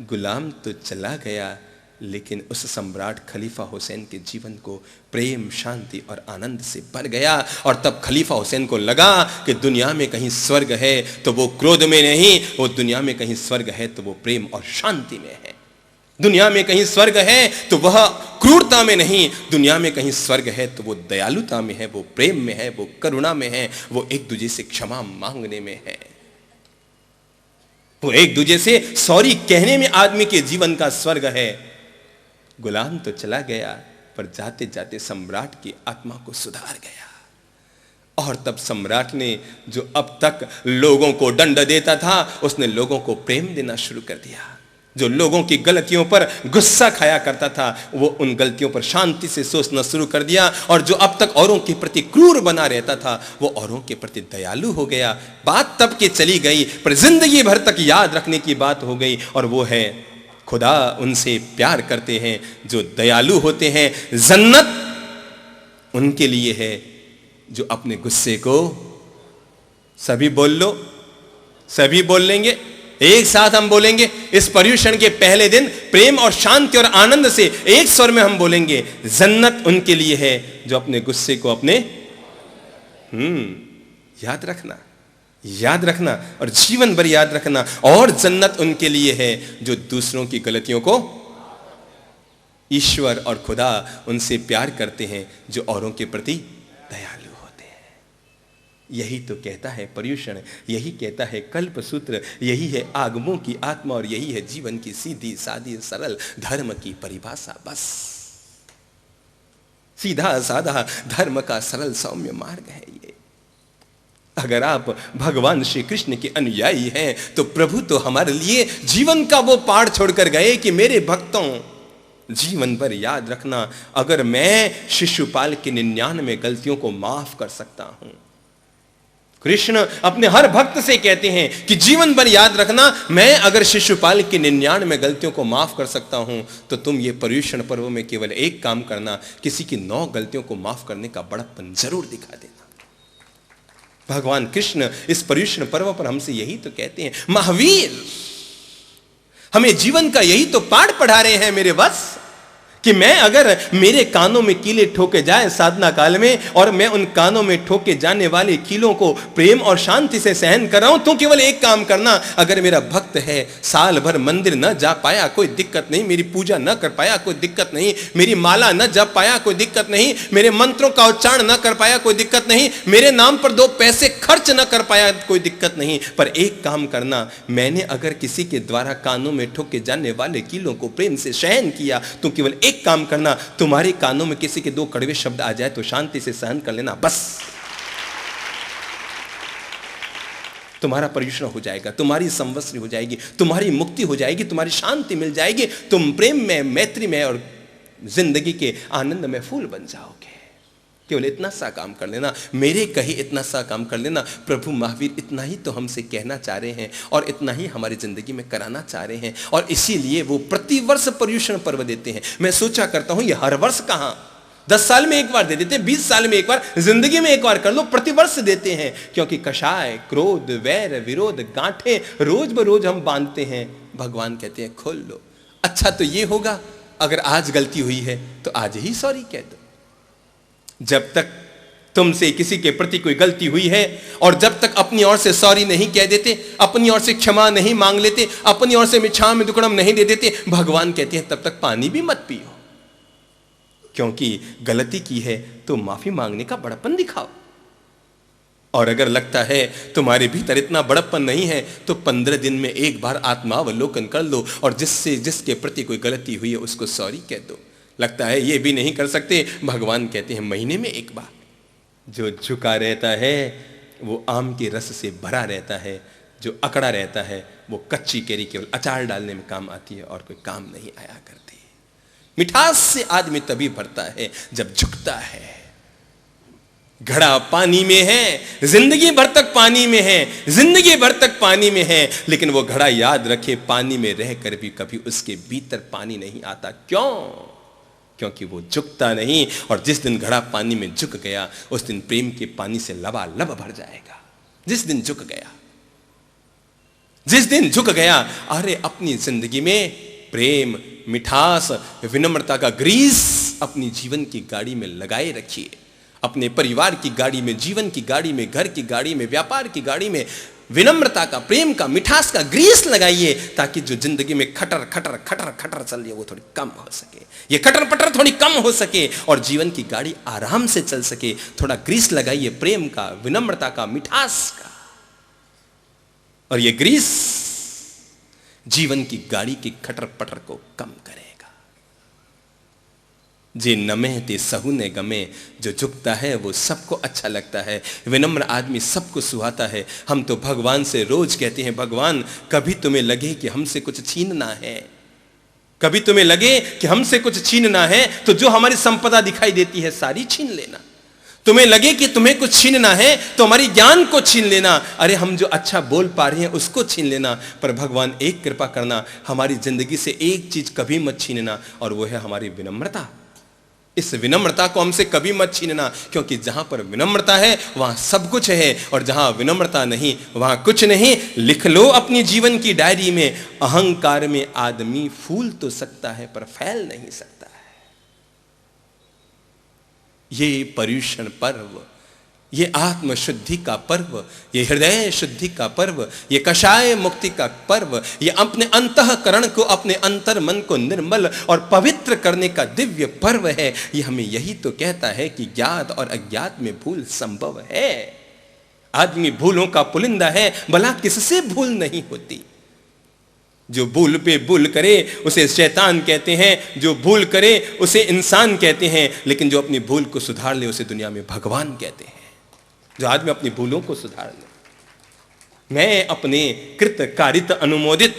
गुलाम तो चला गया, लेकिन उस सम्राट खलीफा हुसैन के जीवन को प्रेम, शांति और आनंद से भर गया। और तब खलीफा हुसैन को लगा कि दुनिया में कहीं स्वर्ग है तो वो क्रोध में नहीं, वो दुनिया में कहीं स्वर्ग है तो वो प्रेम और शांति में है। दुनिया में कहीं स्वर्ग है तो वह क्रूरता में नहीं, दुनिया में कहीं स्वर्ग है तो वो दयालुता में है, वो प्रेम में है, वो करुणा में है, वो एक दूसरे से क्षमा मांगने में है, वो एक दूसरे से सॉरी कहने में आदमी के जीवन का स्वर्ग है। गुलाम तो चला गया, पर जाते जाते सम्राट की आत्मा को सुधार गया। और तब सम्राट ने जो अब तक लोगों को दंड देता था, उसने लोगों को प्रेम देना शुरू कर दिया। जो लोगों की गलतियों पर गुस्सा खाया करता था, वो उन गलतियों पर शांति से सोचना शुरू कर दिया। और जो अब तक औरों के प्रति क्रूर बना रहता था, वो औरों के प्रति दयालु हो गया। बात तब की चली गई, पर जिंदगी भर तक याद रखने की बात हो गई, और वो है, खुदा उनसे प्यार करते हैं जो दयालु होते हैं, जन्नत उनके लिए है जो अपने गुस्से को, सभी बोल लो, सभी बोल लेंगे, एक साथ हम बोलेंगे इस पर्युषण के पहले दिन, प्रेम और शांति और आनंद से एक स्वर में हम बोलेंगे, जन्नत उनके लिए है जो अपने गुस्से को अपने याद रखना, याद रखना और जीवन भर याद रखना। और जन्नत उनके लिए है जो दूसरों की गलतियों को, ईश्वर और खुदा उनसे प्यार करते हैं जो औरों के प्रति दयालु होते हैं। यही तो कहता है पर्युषण, यही कहता है कल्पसूत्र, यही है आगमों की आत्मा, और यही है जीवन की सीधी सादी सरल धर्म की परिभाषा। बस सीधा साधा धर्म का सरल सौम्य मार्ग है ये। अगर आप भगवान श्री कृष्ण के अनुयायी हैं, तो प्रभु तो हमारे लिए जीवन का वो पाठ छोड़कर गए कि मेरे भक्तों, जीवन भर याद रखना, अगर मैं शिशुपाल की 99 गलतियों को माफ कर सकता हूं, कृष्ण अपने हर भक्त से कहते हैं कि जीवन भर याद रखना, मैं अगर शिशुपाल की 99 गलतियों को माफ कर सकता हूं, तो तुम ये पर्युषण पर्व में केवल एक काम करना, किसी की 9 गलतियों को माफ करने का बड़प्पन जरूर दिखा देना। भगवान कृष्ण इस पर्युषण पर्व पर हमसे यही तो कहते हैं। महावीर हमें जीवन का यही तो पाठ पढ़ा रहे हैं मेरे वत्स, कि मैं अगर मेरे कानों में कीले ठोके जाए साधना काल में, और मैं उन कानों में ठोके जाने वाले कीलों को प्रेम और शांति से सहन कर रहा हूं, तो केवल एक काम करना, अगर मेरा भक्त है, साल भर मंदिर न जा पाया कोई दिक्कत नहीं, मेरी पूजा न कर पाया कोई दिक्कत नहीं, मेरी माला न जप पाया कोई दिक्कत नहीं, मेरे मंत्रों का उच्चारण न कर पाया कोई दिक्कत नहीं, मेरे नाम पर 2 पैसे खर्च न कर पाया कोई दिक्कत नहीं, पर एक काम करना, मैंने अगर किसी के द्वारा कानों में ठोके जाने वाले कीलों को प्रेम से सहन किया, तो केवल एक एक काम करना, तुम्हारे कानों में किसी के 2 कड़वे शब्द आ जाए तो शांति से सहन कर लेना, बस तुम्हारा पर्युषण हो जाएगा, तुम्हारी संवत्सरी हो जाएगी, तुम्हारी मुक्ति हो जाएगी, तुम्हारी शांति मिल जाएगी, तुम प्रेम में, मैत्री में और जिंदगी के आनंद में फूल बन जाओगे। केवल इतना सा काम कर लेना, मेरे कहे इतना सा काम कर लेना। प्रभु महावीर इतना ही तो हमसे कहना चाह रहे हैं और इतना ही हमारी जिंदगी में कराना चाह रहे हैं, और इसीलिए वो प्रतिवर्ष पर्युषण पर्व देते हैं। मैं सोचा करता हूं ये हर वर्ष कहां, 10 साल में एक बार दे देते हैं, 20 साल में एक बार, जिंदगी में एक बार कर लो, प्रतिवर्ष देते हैं। क्योंकि कषाय, क्रोध, वैर, विरोध, गांठें रोज बरोज हम बांधते हैं। भगवान कहते हैं खोल लो। अच्छा तो ये होगा, अगर आज गलती हुई है तो आज ही सॉरी कह दो। जब तक तुमसे किसी के प्रति कोई गलती हुई है और जब तक अपनी ओर से सॉरी नहीं कह देते, अपनी ओर से क्षमा नहीं मांग लेते, अपनी ओर से मिच्छामि दुक्कडम नहीं दे देते, भगवान कहते हैं तब तक पानी भी मत पियो। क्योंकि गलती की है तो माफी मांगने का बड़प्पन दिखाओ। और अगर लगता है तुम्हारे भीतर इतना बड़प्पन नहीं है तो 15 दिन में एक बार आत्मावलोकन कर लो और जिसके प्रति कोई गलती हुई है उसको सॉरी कह दो। लगता है ये भी नहीं कर सकते, भगवान कहते हैं महीने में एक बार। जो झुका रहता है वो आम के रस से भरा रहता है, जो अकड़ा रहता है वो कच्ची केरी केवल अचार डालने में काम आती है और कोई काम नहीं आया करती। मिठास से आदमी तभी भरता है जब झुकता है। घड़ा पानी में है, जिंदगी भर तक पानी में है, जिंदगी भर तक पानी में है, लेकिन वो घड़ा याद रखे पानी में रहकर भी कभी उसके भीतर पानी नहीं आता। क्यों? क्योंकि वो झुकता नहीं। और जिस दिन घड़ा पानी में झुक गया उस दिन प्रेम के पानी से लबालब भर जाएगा। जिस दिन झुक गया, जिस दिन झुक गया, अरे अपनी जिंदगी में प्रेम, मिठास, विनम्रता का ग्रीस अपनी जीवन की गाड़ी में लगाए रखिए। अपने परिवार की गाड़ी में, जीवन की गाड़ी में, घर की गाड़ी में, व्यापार की गाड़ी में विनम्रता का, प्रेम का, मिठास का ग्रीस लगाइए, ताकि जो जिंदगी में खटर खटर खटर खटर चल रही है वो थोड़ी कम हो सके, ये खटर पटर थोड़ी कम हो सके और जीवन की गाड़ी आराम से चल सके। थोड़ा ग्रीस लगाइए प्रेम का, विनम्रता का, मिठास का, और ये ग्रीस जीवन की गाड़ी की खटर पटर को कम करेगा। जे नमे ते सहु ने गमे, जो झुकता है वो सबको अच्छा लगता है। विनम्र आदमी सबको सुहाता है। हम तो भगवान से रोज कहते हैं, भगवान कभी तुम्हें लगे कि हमसे कुछ छीनना है, कभी तुम्हें लगे कि हमसे कुछ छीनना है तो जो हमारी संपदा दिखाई देती है सारी छीन लेना। तुम्हें लगे कि तुम्हें कुछ छीनना है तो हमारी ज्ञान को छीन लेना। अरे हम जो अच्छा बोल पा रहे हैं उसको छीन लेना। पर भगवान एक कृपा करना, हमारी जिंदगी से एक चीज कभी मत छीनना, और वो है हमारी विनम्रता। इस विनम्रता को हमसे कभी मत छीनना, क्योंकि जहां पर विनम्रता है वहां सब कुछ है, और जहां विनम्रता नहीं वहां कुछ नहीं। लिख लो अपनी जीवन की डायरी में, अहंकार में आदमी फूल तो सकता है पर फैल नहीं सकता है। ये पर्युषण पर्व, ये आत्मशुद्धि का पर्व, ये हृदय शुद्धि का पर्व, ये कषाय मुक्ति का पर्व, ये अपने अंतःकरण को, अपने अंतर मन को निर्मल और पवित्र करने का दिव्य पर्व है। ये हमें यही तो कहता है कि ज्ञात और अज्ञात में भूल संभव है। आदमी भूलों का पुलिंदा है, भला किससे भूल नहीं होती। जो भूल पे भूल करे उसे शैतान कहते हैं, जो भूल करे उसे इंसान कहते हैं, लेकिन जो अपनी भूल को सुधार ले उसे दुनिया में भगवान कहते हैं। जो आदमी अपनी भूलों को सुधार ले, मैं अपने कृत कारित अनुमोदित,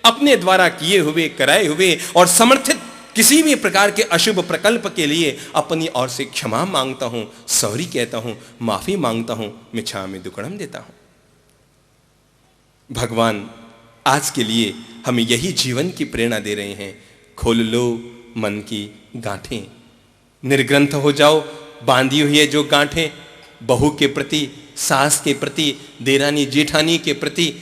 अपने द्वारा किए हुए, कराए हुए और समर्थित किसी भी प्रकार के अशुभ प्रकल्प के लिए अपनी ओर से क्षमा मांगता हूं, सॉरी कहता हूं, माफी मांगता हूं, मिच्छामि दुक्कडम देता हूं। भगवान आज के लिए हमें यही जीवन की प्रेरणा दे रहे हैं। खोल लो मन की गांठें, निर्ग्रंथ हो जाओ बांधी हुई है जो गांठें, बहू के प्रति, सास के प्रति, देरानी जेठानी के प्रति,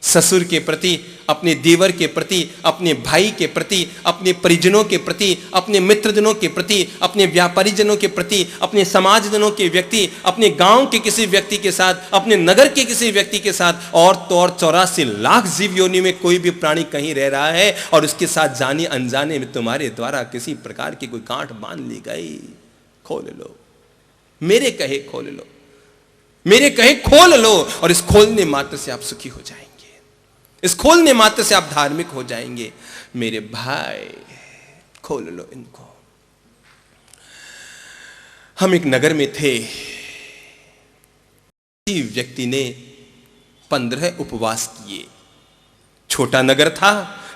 ससुर के प्रति, अपने देवर के प्रति, अपने भाई के प्रति, अपने परिजनों के प्रति, अपने मित्रजनों के प्रति, अपने व्यापारी जनों के प्रति, अपने समाजजनों के व्यक्ति, अपने गांव के किसी व्यक्ति के साथ, अपने नगर के किसी व्यक्ति के साथ, और तो और 84 लाख जीव योनि में कोई भी प्राणी कहीं रह रहा है और उसके साथ जाने अनजाने में तुम्हारे द्वारा किसी प्रकार की कोई गांठ बांध ली गई, खोल लो। मेरे कहे खोल लो, मेरे कहे खोल लो, और इस खोलने मात्र से आप सुखी हो जाएंगे, इस खोलने मात्र से आप धार्मिक हो जाएंगे। मेरे भाई खोल लो इनको। हम एक नगर में थे, व्यक्ति ने 15 उपवास किए। छोटा नगर था,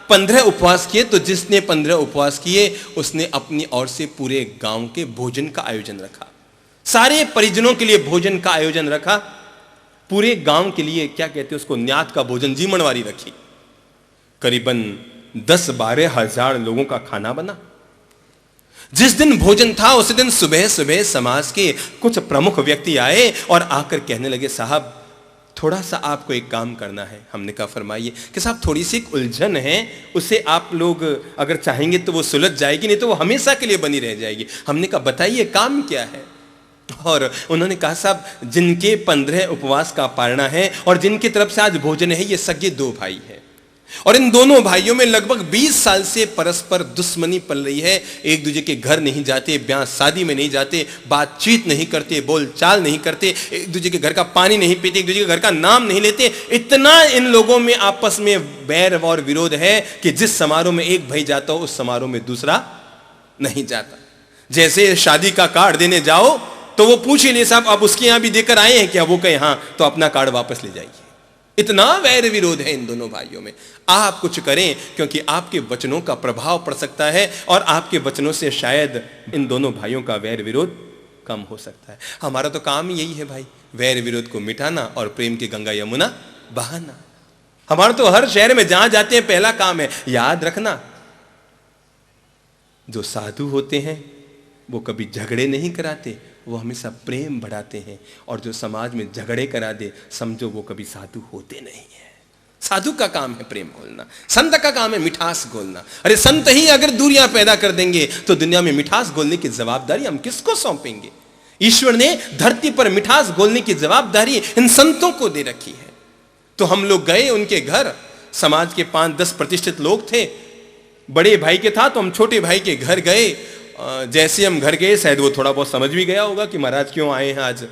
15 उपवास किए। तो जिसने 15 उपवास किए उसने अपनी ओर से पूरे गांव के भोजन का आयोजन रखा, सारे परिजनों के लिए भोजन का आयोजन रखा, पूरे गांव के लिए क्या कहते हैं उसको, न्यात का भोजन, जीमणवारी रखी। करीबन 10-12 हजार लोगों का खाना बना। जिस दिन भोजन था उस दिन सुबह सुबह समाज के कुछ प्रमुख व्यक्ति आए और आकर कहने लगे, साहब थोड़ा सा आपको एक काम करना है। हमने कहा फरमाइए। कि साहब थोड़ी सी एक उलझन है, उसे आप लोग अगर चाहेंगे तो वो सुलझ जाएगी, नहीं तो वो हमेशा के लिए बनी रह जाएगी। हमने कहा बताइए काम क्या है। और उन्होंने कहा साहब जिनके 15 उपवास का पारणा है और जिनकी तरफ से आज भोजन है, ये सगे 2 भाई हैं और इन दोनों भाइयों में लगभग 20 साल से परस्पर दुश्मनी पल रही है। एक दूसरे के घर नहीं जाते, ब्याह शादी में नहीं जाते, बातचीत नहीं करते, बोलचाल नहीं करते, एक दूसरे के घर का पानी नहीं पीते, एक दूसरे के घर का नाम नहीं लेते। इतना इन लोगों में आपस में बैर और विरोध है कि जिस समारोह में एक भाई जाता हो उस समारोह में दूसरा नहीं जाता। जैसे शादी का कार्ड देने जाओ तो वो पूछ ही ले, साहब आप उसके यहां भी देकर आए हैं क्या? वो कहे हाँ, तो अपना कार्ड वापस ले जाइए। इतना वैर विरोध है इन दोनों भाइयों में। आप कुछ करें, क्योंकि आपके वचनों का प्रभाव पड़ सकता है और आपके वचनों से शायद इन दोनों भाइयों का वैर विरोध कम हो सकता है। हमारा तो काम यही है भाई, वैर विरोध को मिटाना और प्रेम की गंगा यमुना बहाना। हमारा तो हर शहर में जहां जाते हैं पहला काम है, याद रखना जो साधु होते हैं वो कभी झगड़े नहीं कराते, वो हमेशा प्रेम बढ़ाते हैं। और जो समाज में झगड़े करा दे, समझो वो कभी साधु होते नहीं है। साधु का काम है प्रेम घोलना, संत का काम है मिठास घोलना। अरे संत ही अगर दूरियां पैदा कर देंगे तो दुनिया में मिठास घोलने की जवाबदारी हम किसको सौंपेंगे? ईश्वर ने धरती पर मिठास घोलने की जवाबदारी इन संतों को दे रखी है। तो हम लोग गए उनके घर, समाज के 5-10 प्रतिष्ठित लोग थे, बड़े भाई के था तो हम छोटे भाई के घर गए। जैसे हम घर गए, शायद वो थोड़ा बहुत समझ भी गया होगा कि महाराज क्यों आए हैं आज।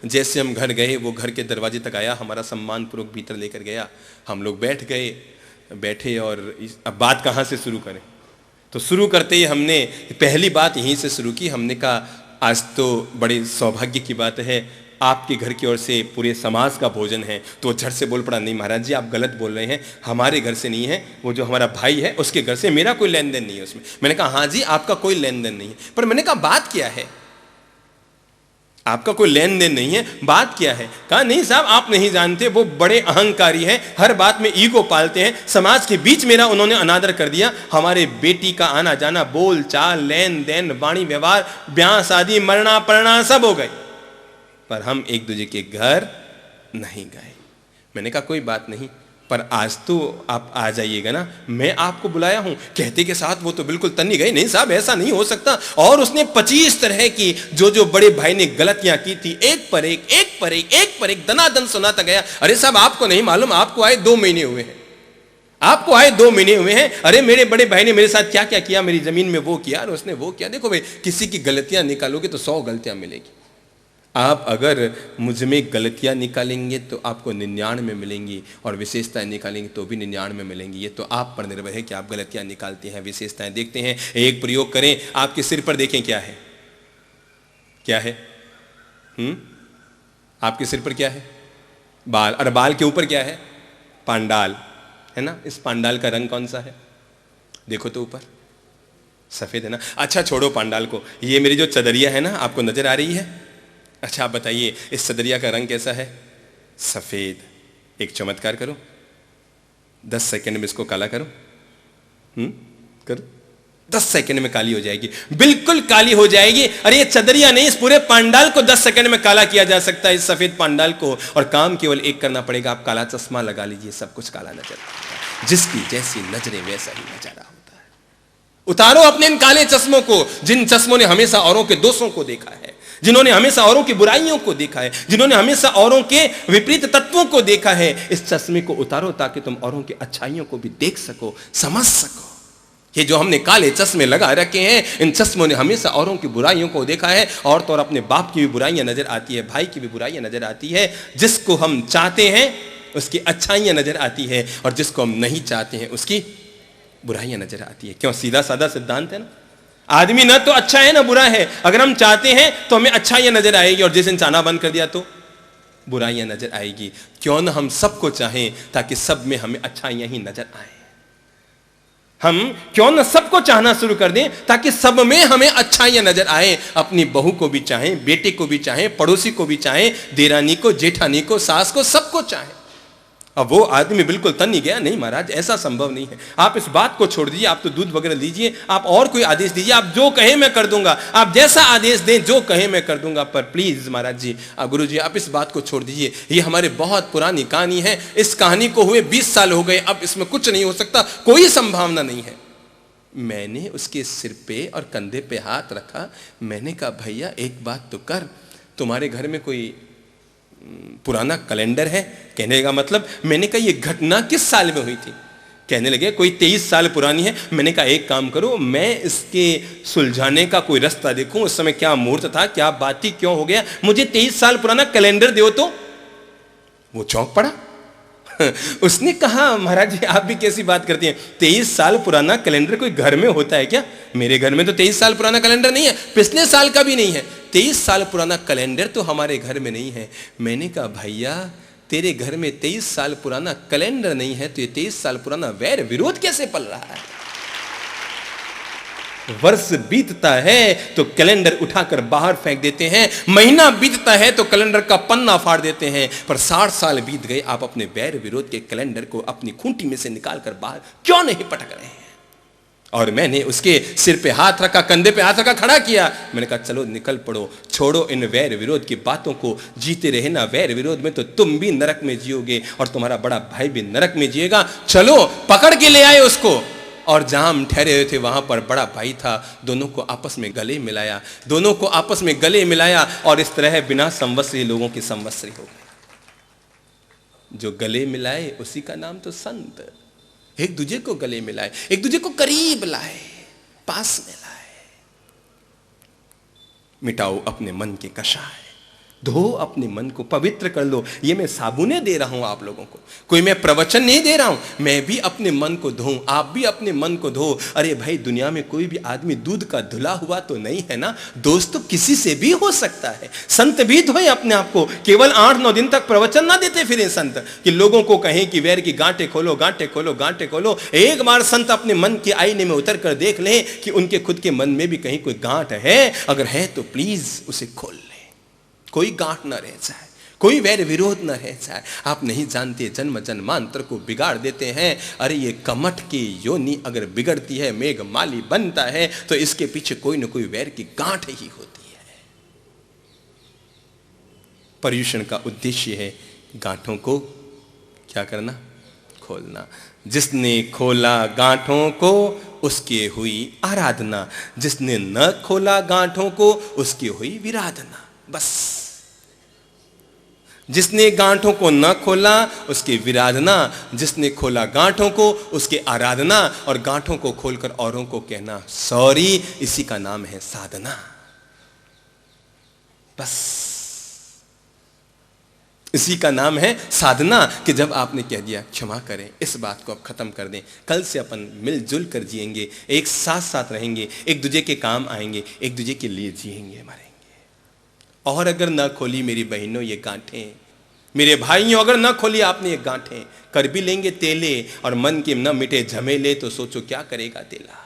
जैसे हम घर गए, वो घर के दरवाजे तक आया, हमारा सम्मान पूर्वक भीतर लेकर गया। हम लोग बैठे और अब बात कहाँ से शुरू करें? तो शुरू करते ही हमने पहली बात यहीं से शुरू की। हमने कहा आज तो बड़े सौभाग्य की बात है, आपके घर की ओर से पूरे समाज का भोजन है। तो झट से बोल पड़ा, नहीं महाराज जी आप गलत बोल रहे हैं, हमारे घर से नहीं है, वो जो हमारा भाई है उसके घर से, मेरा कोई लेन देन नहीं है उसमें। मैंने कहा हाँ जी आपका कोई लेन देन नहीं है। पर मैंने कहा बात क्या है? आपका कोई लेन देन नहीं है, बात क्या है? कहा नहीं साहब आप नहीं जानते, वो बड़े अहंकारी हैं, हर बात में ईगो पालते हैं। समाज के बीच मेरा उन्होंने अनादर कर दिया। हमारे बेटी का आना जाना, बोल चाल, लेन देन, वाणी व्यवहार, ब्याह शादी, मरना पड़ना सब हो गई, पर हम एक दूसरे के घर नहीं गए। मैंने कहा कोई बात नहीं, पर आज तो आप आ जाइएगा ना, मैं आपको बुलाया हूं। कहते के साथ वो तो बिल्कुल तन्नी गई, नहीं साहब ऐसा नहीं हो सकता। और उसने 25 तरह की जो बड़े भाई ने गलतियां की थी, एक पर एक दनादन सुनाता गया। अरे साहब आपको नहीं मालूम, आपको आए 2 महीने हुए हैं, आपको आए 2 महीने हुए हैं। अरे मेरे बड़े भाई ने मेरे साथ क्या क्या किया, मेरी जमीन में वो किया और उसने वो किया। देखो भाई, किसी की गलतियां निकालोगे तो 100 गलतियां मिलेगी। आप अगर मुझ में गलतियां निकालेंगे तो आपको 99 मिलेंगी, और विशेषताएं निकालेंगे तो भी 99 मिलेंगी। ये तो आप पर निर्भर है कि आप गलतियां निकालते हैं, विशेषताएं देखते हैं। एक प्रयोग करें, आपके सिर पर देखें क्या है, क्या है? आपके सिर पर क्या है? बाल। और बाल के ऊपर क्या है? पांडाल, है ना? इस पांडाल का रंग कौन सा है? देखो तो ऊपर सफेद है ना। अच्छा छोड़ो पांडाल को, ये मेरी जो चदरिया है ना आपको नजर आ रही है? अच्छा आप बताइए इस चदरिया का रंग कैसा है? सफेद। एक चमत्कार करो, 10 सेकंड में इसको काला करो। करो, 10 सेकंड में काली हो जाएगी, बिल्कुल काली हो जाएगी। अरे ये चदरिया नहीं, इस पूरे पांडाल को 10 सेकंड में काला किया जा सकता है, इस सफेद पांडाल को। और काम केवल एक करना पड़ेगा, आप काला चश्मा लगा लीजिए, सब कुछ काला नजर आता है। जिसकी जैसी नजरें वैसा ही नजारा होता है। उतारो अपने इन काले चश्मों को, जिन चश्मों ने हमेशा औरों के दोषों को देखा है, जिन्होंने हमेशा औरों की बुराइयों को देखा है, जिन्होंने हमेशा औरों के विपरीत तत्वों को देखा है। इस चश्मे को उतारो ताकि तुम औरों की अच्छाइयों को भी देख सको, समझ सको। ये जो हमने काले चश्मे लगा रखे हैं, इन चश्मों ने हमेशा औरों की बुराइयों को देखा है। और तो और अपने बाप की भी बुराइयां नजर आती है, भाई की भी बुराइयां नजर आती है। जिसको हम चाहते हैं उसकी अच्छाइयां नजर आती है, और जिसको हम नहीं चाहते हैं उसकी बुराइयां नजर आती है। क्यों? सीधा साधा सिद्धांत है ना। आदमी ना तो अच्छा है ना बुरा है, अगर हम चाहते हैं तो हमें अच्छाइयां नजर आएगी, और जिस इंसान चाहना बंद कर दिया तो बुराइयां नजर आएगी। क्यों ना हम सबको चाहें ताकि सब में हमें अच्छाइयां ही नजर आए। हम क्यों ना सबको चाहना शुरू कर दें ताकि सब में हमें अच्छाइयां नजर आए। अपनी बहू को भी चाहें, बेटे को भी चाहें, पड़ोसी को भी चाहें, देरानी को, जेठानी को, सास को, सबको चाहें। अब वो आदमी बिल्कुल तन नहीं गया, नहीं महाराज ऐसा संभव नहीं है, आप इस बात को छोड़ दीजिए, आप तो दूध वगैरह लीजिए, आप और कोई आदेश दीजिए, आप जो कहें मैं कर दूंगा, आप जैसा आदेश दें जो कहें मैं कर दूंगा, पर प्लीज महाराज जी, गुरु जी आप इस बात को छोड़ दीजिए, ये हमारे बहुत पुरानी कहानी है, इस कहानी को हुए 20 साल हो गए, अब इसमें कुछ नहीं हो सकता, कोई संभावना नहीं है। मैंने उसके सिर पे और कंधे पे हाथ रखा, मैंने कहा भैया एक बात तो कर, तुम्हारे घर में कोई पुराना कैलेंडर है? कहने का मतलब, मैंने कहा ये घटना किस साल में हुई थी? कहने लगे कोई 23 साल पुरानी है। मैंने कहा एक काम करो, मैं इसके सुलझाने का कोई रास्ता देखूं, उस समय क्या मुहूर्त था, क्या बात थी, क्यों हो गया, मुझे 23 साल पुराना कैलेंडर दो। तो वो चौंक पड़ा। उसने कहा महाराज जी आप भी कैसी बात करती हैं, 23 साल पुराना कैलेंडर कोई घर में होता है क्या? मेरे घर में तो 23 साल पुराना कैलेंडर नहीं है, पिछले साल का भी नहीं है, 23 साल पुराना कैलेंडर तो हमारे घर में नहीं है। मैंने कहा भैया तेरे घर में 23 साल पुराना कैलेंडर नहीं है तो ये 23 साल पुराना वैर विरोध कैसे पल रहा है? वर्ष बीतता है तो कैलेंडर उठाकर बाहर फेंक देते हैं, महीना बीतता है तो कैलेंडर का पन्ना फाड़ देते हैं, पर 60 साल बीत गए, आप अपने वैर विरोध के कैलेंडर को अपनी खूंटी में से निकालकर बाहर क्यों नहीं पटक रहे हैं? और मैंने उसके सिर पे हाथ रखा, कंधे पे हाथ रखा, खड़ा किया, मैंने कहा चलो निकल पड़ो, छोड़ो इन वैर विरोध की बातों को, जीते रहे ना वैर विरोध में तो तुम भी नरक में जियोगे और तुम्हारा बड़ा भाई भी नरक में जिएगा। चलो पकड़ के ले आए उसको, और जहां हम ठहरे हुए थे वहां पर बड़ा भाई था, दोनों को आपस में गले मिलाया, दोनों को आपस में गले मिलाया, और इस तरह बिना संवत्सरी लोगों की संवत्सरी हो गई। जो गले मिलाए उसी का नाम तो संत। एक दूजे को गले मिलाए, एक दूजे को करीब लाए, पास में लाए। मिटाओ अपने मन के कषाय, धो अपने मन को, पवित्र कर लो। ये मैं साबुने दे रहा हूं आप लोगों को, कोई मैं प्रवचन नहीं दे रहा हूं, मैं भी अपने मन को धो, आप भी अपने मन को धो। अरे भाई दुनिया में कोई भी आदमी दूध का धुला हुआ तो नहीं है ना, दोस्त तो किसी से भी हो सकता है। संत भी धोए अपने आप को, केवल 8-9 दिन तक प्रवचन ना देते फिर संत कि लोगों को कहें कि वैर की गांठें खोलो, गांठें खोलो, गांठें खोलो। एक बार संत अपने मन के आईने में उतर कर देख लें कि उनके खुद के मन में भी कहीं कोई गांठ है, अगर है तो प्लीज उसे खोल लें, कोई गांठ न रह जाए, कोई वैर विरोध न रह जाए। आप नहीं जानते जन्म जन्मांतर को बिगाड़ देते हैं। अरे ये कमठ की योनि अगर बिगड़ती है, मेघ माली बनता है, तो इसके पीछे कोई न कोई वैर की गांठ ही होती है। पर्युषण का उद्देश्य है गांठों को क्या करना? खोलना। जिसने खोला गांठों को उसकी हुई आराधना, जिसने न खोला गांठों को उसकी हुई विराधना। बस जिसने गांठों को न खोला उसकी विराधना, जिसने खोला गांठों को उसकी आराधना, और गांठों को खोलकर औरों को कहना सॉरी, इसी का नाम है साधना। बस इसी का नाम है साधना कि जब आपने कह दिया क्षमा करें, इस बात को अब खत्म कर दें, कल से अपन मिलजुल कर जिएंगे, एक साथ साथ रहेंगे, एक दूजे के काम आएंगे, एक दूजे के लिए जिएंगे, मरेंगे। और अगर ना खोली मेरी बहनों ये गांठें, मेरे भाइयों अगर ना खोली आपने ये गांठें, कर भी लेंगे तेले, और मन के न मिटे झमेले तो सोचो क्या करेगा तेला।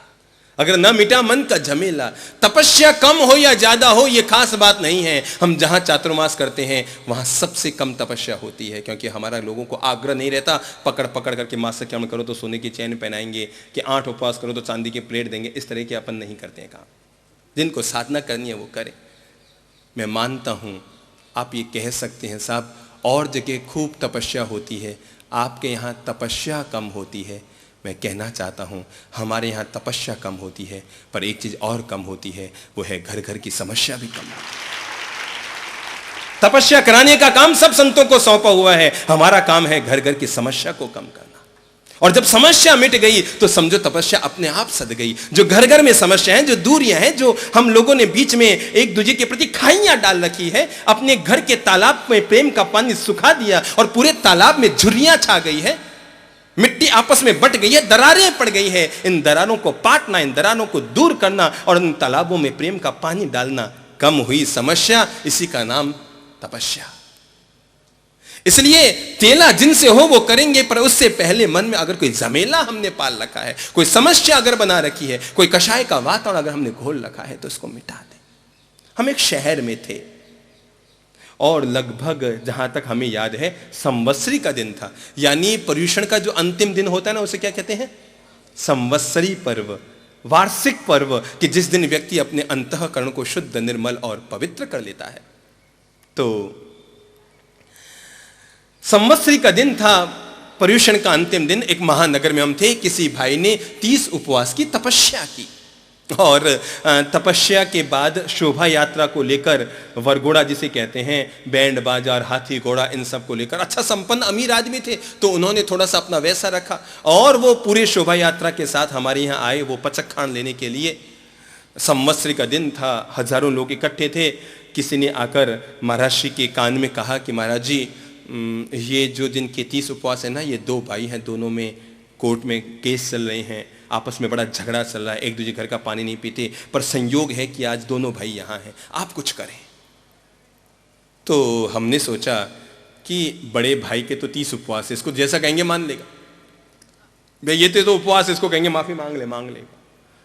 अगर ना मिटा मन का झमेला, तपस्या कम हो या ज्यादा हो ये खास बात नहीं है। हम जहां चातुर्मास करते हैं वहां सबसे कम तपस्या होती है, क्योंकि हमारा लोगों को आग्रह नहीं रहता पकड़ पकड़ करके मासिक करो तो सोने की चैन पहनाएंगे, कि 8 उपवास करो तो चांदी की प्लेट देंगे, इस तरह के अपन नहीं करते हैं काम। जिनको साधना करनी है वो करें। मैं मानता हूं आप ये कह सकते हैं साहब और जगह खूब तपस्या होती है, आपके यहाँ तपस्या कम होती है। मैं कहना चाहता हूँ हमारे यहाँ तपस्या कम होती है, पर एक चीज़ और कम होती है, वो है घर घर की समस्या भी कम होती है। तपस्या कराने का काम सब संतों को सौंपा हुआ है, हमारा काम है घर घर की समस्या को कम करना। और जब समस्या मिट गई तो समझो तपस्या अपने आप सद गई। जो घर घर में समस्या है, जो दूरियां हैं, जो हम लोगों ने बीच में एक दूसरे के प्रति खाइयां डाल रखी है, अपने घर के तालाब में प्रेम का पानी सुखा दिया और पूरे तालाब में झुर्रियां छा गई है, मिट्टी आपस में बट गई है, दरारें पड़ गई है। इन दरारों को पाटना, इन दरारों को दूर करना और इन तालाबों में प्रेम का पानी डालना, कम हुई समस्या, इसी का नाम तपस्या। इसलिए तेला जिनसे हो वो करेंगे, पर उससे पहले मन में अगर कोई झमेला हमने पाल रखा है, कोई समस्या अगर बना रखी है, कोई कषाय का वातावरण अगर हमने घोल रखा है, तो इसको मिटा दें। हम एक शहर में थे और लगभग जहां तक हमें याद है संवत्सरी का दिन था, यानी पर्युषण का जो अंतिम दिन होता है ना, उसे क्या कहते हैं? संवत्सरी पर्व, वार्षिक पर्व, कि जिस दिन व्यक्ति अपने अंतःकरण को शुद्ध, निर्मल और पवित्र कर लेता है। तो संवत्सरी का दिन था, पर्युषण का अंतिम दिन। एक महानगर में हम थे, किसी भाई ने 30 उपवास की तपस्या की और तपस्या के बाद शोभा यात्रा को लेकर, वरघोड़ा जिसे कहते हैं, बैंड बाजा और हाथी घोड़ा, इन सब को लेकर, अच्छा संपन्न अमीर आदमी थे तो उन्होंने थोड़ा सा अपना वैसा रखा और वो पूरे शोभा यात्रा के साथ हमारे यहाँ आए, वो पचक्खान लेने के लिए। संवत्सरी का दिन था, हजारों लोग इकट्ठे थे। किसी ने आकर महाराज श्री के कान में कहा कि महाराज जी, ये जो जिनके 30 उपवास है ना, ये 2 भाई हैं, दोनों में कोर्ट में केस चल रहे हैं, आपस में बड़ा झगड़ा चल रहा है, एक दूसरे घर का पानी नहीं पीते, पर संयोग है कि आज दोनों भाई यहाँ हैं, आप कुछ करें। तो हमने सोचा कि बड़े भाई के तो 30 उपवास है, इसको जैसा कहेंगे मान लेगा भाई, ये तो उपवास, इसको कहेंगे माफी मांग लेगा।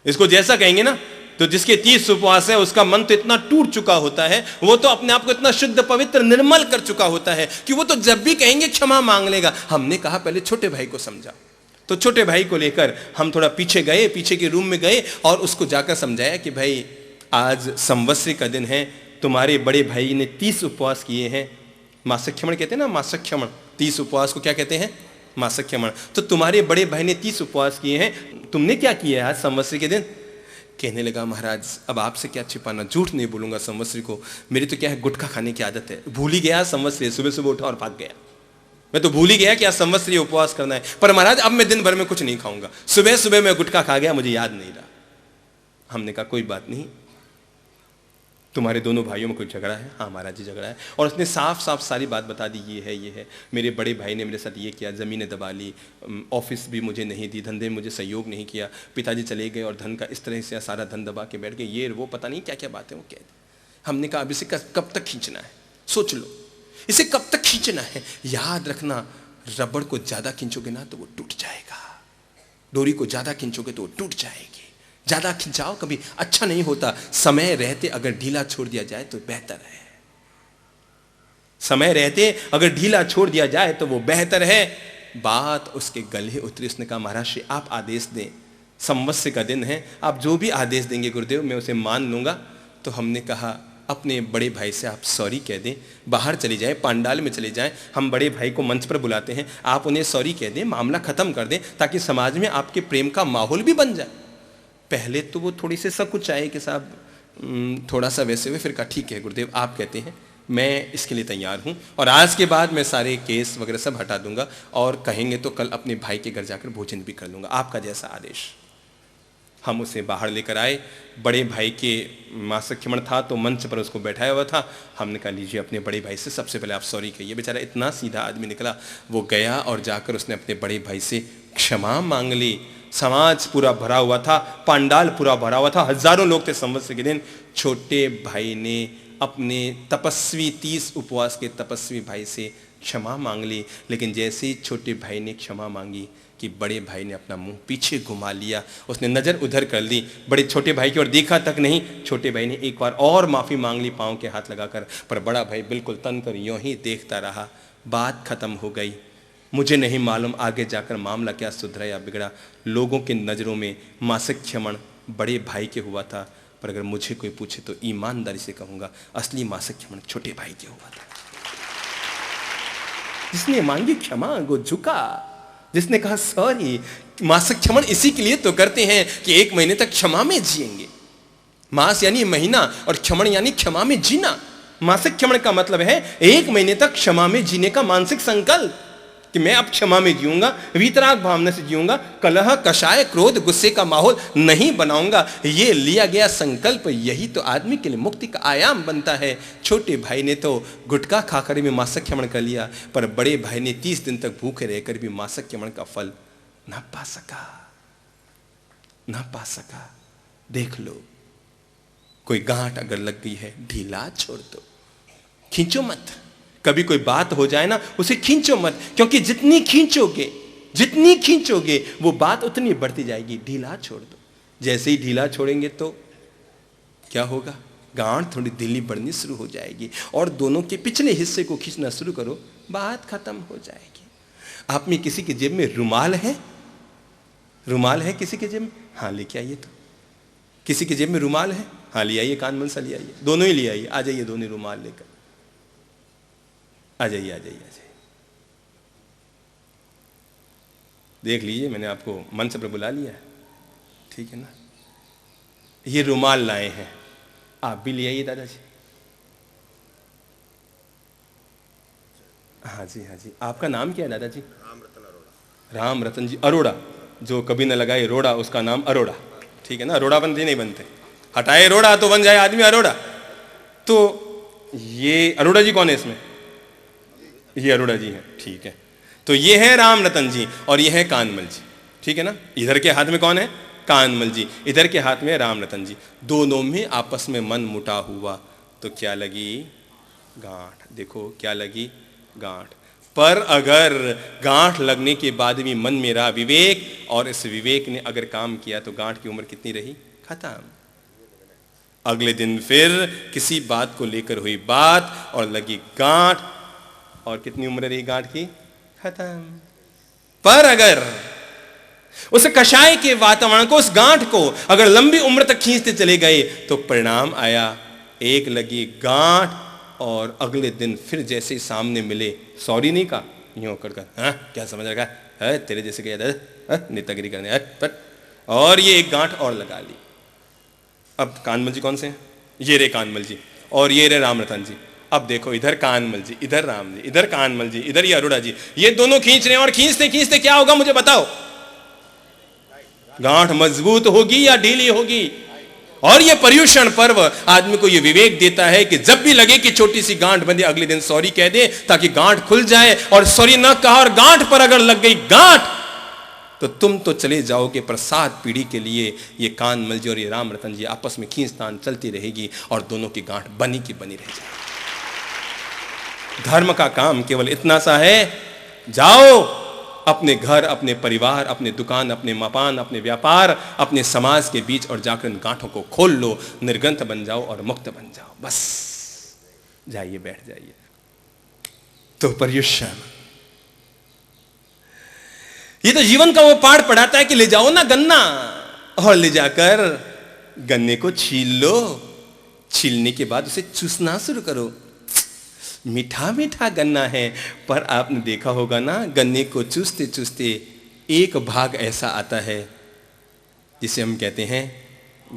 इसको जैसा कहेंगे ना, तो जिसके 30 उपवास है उसका मन तो इतना टूट चुका होता है, वो तो अपने आप को इतना शुद्ध, पवित्र, निर्मल कर चुका होता है कि वो तो जब भी कहेंगे क्षमा मांग लेगा। हमने कहा पहले छोटे भाई को समझा। तो छोटे भाई को लेकर हम थोड़ा पीछे गए, पीछे के रूम में गए और उसको जाकर समझाया कि भाई आज संवत्सरी का दिन है, तुम्हारे बड़े भाई ने 30 उपवास किए हैं, मासिक क्षमण कहते हैं ना, मासिक क्षमण, 30 उपवास को क्या कहते हैं? मासिक क्षमण। तो तुम्हारे बड़े भाई ने 30 उपवास किए हैं, तुमने क्या किया है आज संवत्सरी के दिन? कहने लगा महाराज अब आपसे क्या छिपाना, झूठ नहीं बोलूंगा, संवत्सरी को मेरी तो क्या है, गुटखा खाने की आदत है, भूल ही गया संवत्सरी, सुबह सुबह उठा और भाग गया। मैं तो भूल ही गया कि आज संवत्सरी उपवास करना है, पर महाराज अब मैं दिन भर में कुछ नहीं खाऊंगा, सुबह सुबह मैं गुटखा खा गया, मुझे याद नहीं रहा। हमने कहा कोई बात नहीं, तुम्हारे दोनों भाइयों में कोई झगड़ा है? हाँ महाराज जी झगड़ा है। और उसने साफ साफ सारी बात बता दी, ये है, मेरे बड़े भाई ने मेरे साथ ये किया, ज़मीनें दबा ली, ऑफिस भी मुझे नहीं दी, धंधे में मुझे सहयोग नहीं किया, पिताजी चले गए और धन का इस तरह से सारा धन दबा के बैठ गए, ये वो पता नहीं क्या क्या बातें वो कह दी। हमने कहा अब इसे कब तक खींचना है, सोच लो, इसे कब तक खींचना है। याद रखना, रबड़ को ज़्यादा खींचोगे ना तो वो टूट जाएगा, डोरी को ज़्यादा खींचोगे तो वो टूट जाएगी। ज्यादा खिंचाव कभी अच्छा नहीं होता, समय रहते अगर ढीला छोड़ दिया जाए तो बेहतर है। समय रहते अगर ढीला छोड़ दिया जाए तो वो बेहतर है। बात उसके गले उतरी, उसने कहा महाराज श्री आप आदेश दें, संवत्सरी का दिन है, आप जो भी आदेश देंगे गुरुदेव मैं उसे मान लूंगा। तो हमने कहा अपने बड़े भाई से आप सॉरी कह दें, बाहर चले जाएं, पंडाल में चले जाएं, हम बड़े भाई को मंच पर बुलाते हैं, आप उन्हें सॉरी कह दें, मामला खत्म कर दें, ताकि समाज में आपके प्रेम का माहौल भी बन जाए। पहले तो वो थोड़ी सी संकुचाए कि साहब थोड़ा सा वैसे हुए, फिर कहा ठीक है गुरुदेव आप कहते हैं, मैं इसके लिए तैयार हूँ, और आज के बाद मैं सारे केस वगैरह सब हटा दूंगा, और कहेंगे तो कल अपने भाई के घर जाकर भोजन भी कर लूँगा, आपका जैसा आदेश। हम उसे बाहर लेकर आए, बड़े भाई के मासिक क्षमण था तो मंच पर उसको बैठाया हुआ था। हमने कहा लीजिए अपने बड़े भाई से सबसे पहले आप सॉरी कहिए। बेचारा इतना सीधा आदमी निकला, वो गया और जाकर उसने अपने बड़े भाई से क्षमा मांग ली। समाज पूरा भरा हुआ था, पंडाल पूरा भरा हुआ था, हजारों लोग थे संवत्सरी के दिन। छोटे भाई ने अपने तपस्वी 30 उपवास के तपस्वी भाई से क्षमा मांग ली, लेकिन जैसे ही छोटे भाई ने क्षमा मांगी कि बड़े भाई ने अपना मुंह पीछे घुमा लिया, उसने नजर उधर कर ली, बड़े छोटे भाई की ओर देखा तक नहीं। छोटे भाई ने एक बार और माफी मांग ली पांव के हाथ लगाकर, पर बड़ा भाई बिल्कुल तन कर यूं ही देखता रहा। बात खत्म हो गई। मुझे नहीं मालूम आगे जाकर मामला क्या सुधरा या बिगड़ा। लोगों की नज़रों में मासिक क्षमण बड़े भाई के हुआ था, पर अगर मुझे कोई पूछे तो ईमानदारी से कहूंगा असली मासिक क्षमण छोटे भाई के हुआ था। जिसने मांगी क्षमा वो झुका, जिसने कहा सॉरी। मासिक क्षमण इसी के लिए तो करते हैं कि 1 महीने तक क्षमा में जिएंगे। मास यानी महीना और क्षमण यानी क्षमा में जीना। मासिक क्षमण का मतलब है 1 महीने तक क्षमा में जीने का मानसिक संकल्प। कि मैं अब क्षमा में जीऊंगा, वीतराग भावना से जीऊंगा, कलह, कषाय, क्रोध, गुस्से का माहौल नहीं बनाऊंगा। ये लिया गया संकल्प, यही तो आदमी के लिए मुक्ति का आयाम बनता है। छोटे भाई ने तो गुटखा खाकर भी मासक्यमण कर लिया, पर बड़े भाई ने 30 दिन तक भूखे रहकर भी मासक्यमण का फल ना पा सका। देख लो, कोई गांठ अगर लग गई है, ढीला छोड़ दो, खींचो मत। कभी कोई बात हो जाए ना, उसे खींचो मत, क्योंकि जितनी खींचोगे वो बात उतनी बढ़ती जाएगी। ढीला छोड़ दो। जैसे ही ढीला छोड़ेंगे तो क्या होगा? गांठ थोड़ी ढीली बढ़नी शुरू हो जाएगी और दोनों के पिछले हिस्से को खींचना शुरू करो, बात खत्म हो जाएगी। आप में किसी की जेब में रुमाल है? किसी के जेब में? हाँ, लेके आइए। तो किसी की जेब में रुमाल है? हाँ, ले आइए। कान मनसा ले आइए, दोनों ही ले आइए। आ जाइए, दोनों रुमाल लेकर आ जाइए। देख लीजिए, मैंने आपको मंच पर बुला लिया है, ठीक है ना? ये रुमाल लाए हैं, आप भी ले आइए दादाजी। हाँ जी। आपका नाम क्या है दादाजी? राम रतन जी अरोड़ा। जो कभी न लगाए रोड़ा, उसका नाम अरोड़ा, ठीक है ना? अरोड़ा बंदे नहीं बनते, हटाए रोड़ा तो बन जाए आदमी अरोड़ा। तो ये अरोड़ा जी कौन है इसमें? ये अरोड़ा जी हैं, ठीक है। तो ये है राम रतन जी और ये है कानमल जी, ठीक है ना? इधर के हाथ में कौन है? कानमल जी, इधर के हाथ में राम रतन जी। दोनों में आपस में मन मुटा हुआ तो क्या लगी? गांठ। देखो क्या लगी? गांठ। पर अगर गांठ लगने के बाद भी मन में रहा विवेक, और इस विवेक ने अगर काम किया, तो गांठ की उम्र कितनी रही? खत्म। अगले दिन फिर किसी बात को लेकर हुई बात और लगी गांठ, और कितनी उम्र रही गांठ की? खत्म। पर अगर उस कषाय के वातावरण को, उस गांठ को अगर लंबी उम्र तक खींचते चले गए, तो परिणाम आया, एक लगी गांठ और अगले दिन फिर जैसे सामने मिले, सॉरी नहीं कहा, यूं कर हाँ क्या समझ रखा है, तेरे जैसे कहा नेतागिरी करने, और ये एक गांठ और लगा ली। अब कानमल जी कौन से हैं? ये रे कानमल जी और ये रे राम रतन जी। अब देखो, इधर कानमल जी, इधर राम जी, इधर कानमल जी, इधर ये अरोड़ा जी, ये दोनों खींच रहे हैं, और खींचते खींचते क्या होगा मुझे बताओ? गांठ मजबूत होगी या ढीली होगी? और ये पर्युषण पर्व आदमी को ये विवेक देता है कि जब भी लगे कि छोटी सी गांठ बंदी, अगले दिन सॉरी कह दे ताकि गांठ खुल जाए। और सॉरी न कहा और गांठ पर अगर लग गई गांठ, तो तुम तो चले जाओगे, पर 7 पीढ़ी के लिए ये कानमल जी और ये राम रतन जी आपस में खींचतान चलती रहेगी और दोनों की गांठ बनी की बनी रह जाएगी। धर्म का काम केवल इतना सा है, जाओ अपने घर, अपने परिवार, अपने दुकान, अपने मकान, अपने व्यापार, अपने समाज के बीच और जाकर इन गांठों को खोल लो, निर्गंथ बन जाओ और मुक्त बन जाओ। बस जाइए, बैठ जाइए। तो पर्युषण, ये तो जीवन का वो पाठ पढ़ाता है कि ले जाओ ना गन्ना और ले जाकर गन्ने को छील लो, छीलने के बाद उसे चूसना शुरू करो। मीठा मीठा गन्ना है, पर आपने देखा होगा ना, गन्ने को चूसते चूसते एक भाग ऐसा आता है जिसे हम कहते हैं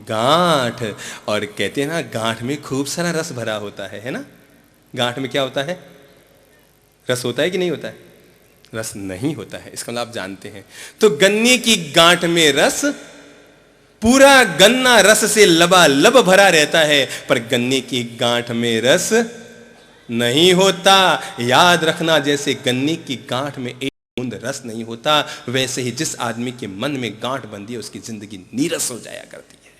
गांठ। और कहते हैं ना, गांठ में खूब सारा रस भरा होता है ना? गांठ में क्या होता है? रस होता है कि नहीं होता है? रस नहीं होता है, इसका मतलब आप जानते हैं। तो गन्ने की गांठ में रस, पूरा गन्ना रस से लबालब भरा रहता है, पर गन्ने की गांठ में रस नहीं होता। याद रखना, जैसे गन्ने की गांठ में एक बूंद रस नहीं होता, वैसे ही जिस आदमी के मन में गांठ बंधी है, उसकी जिंदगी नीरस हो जाया करती है।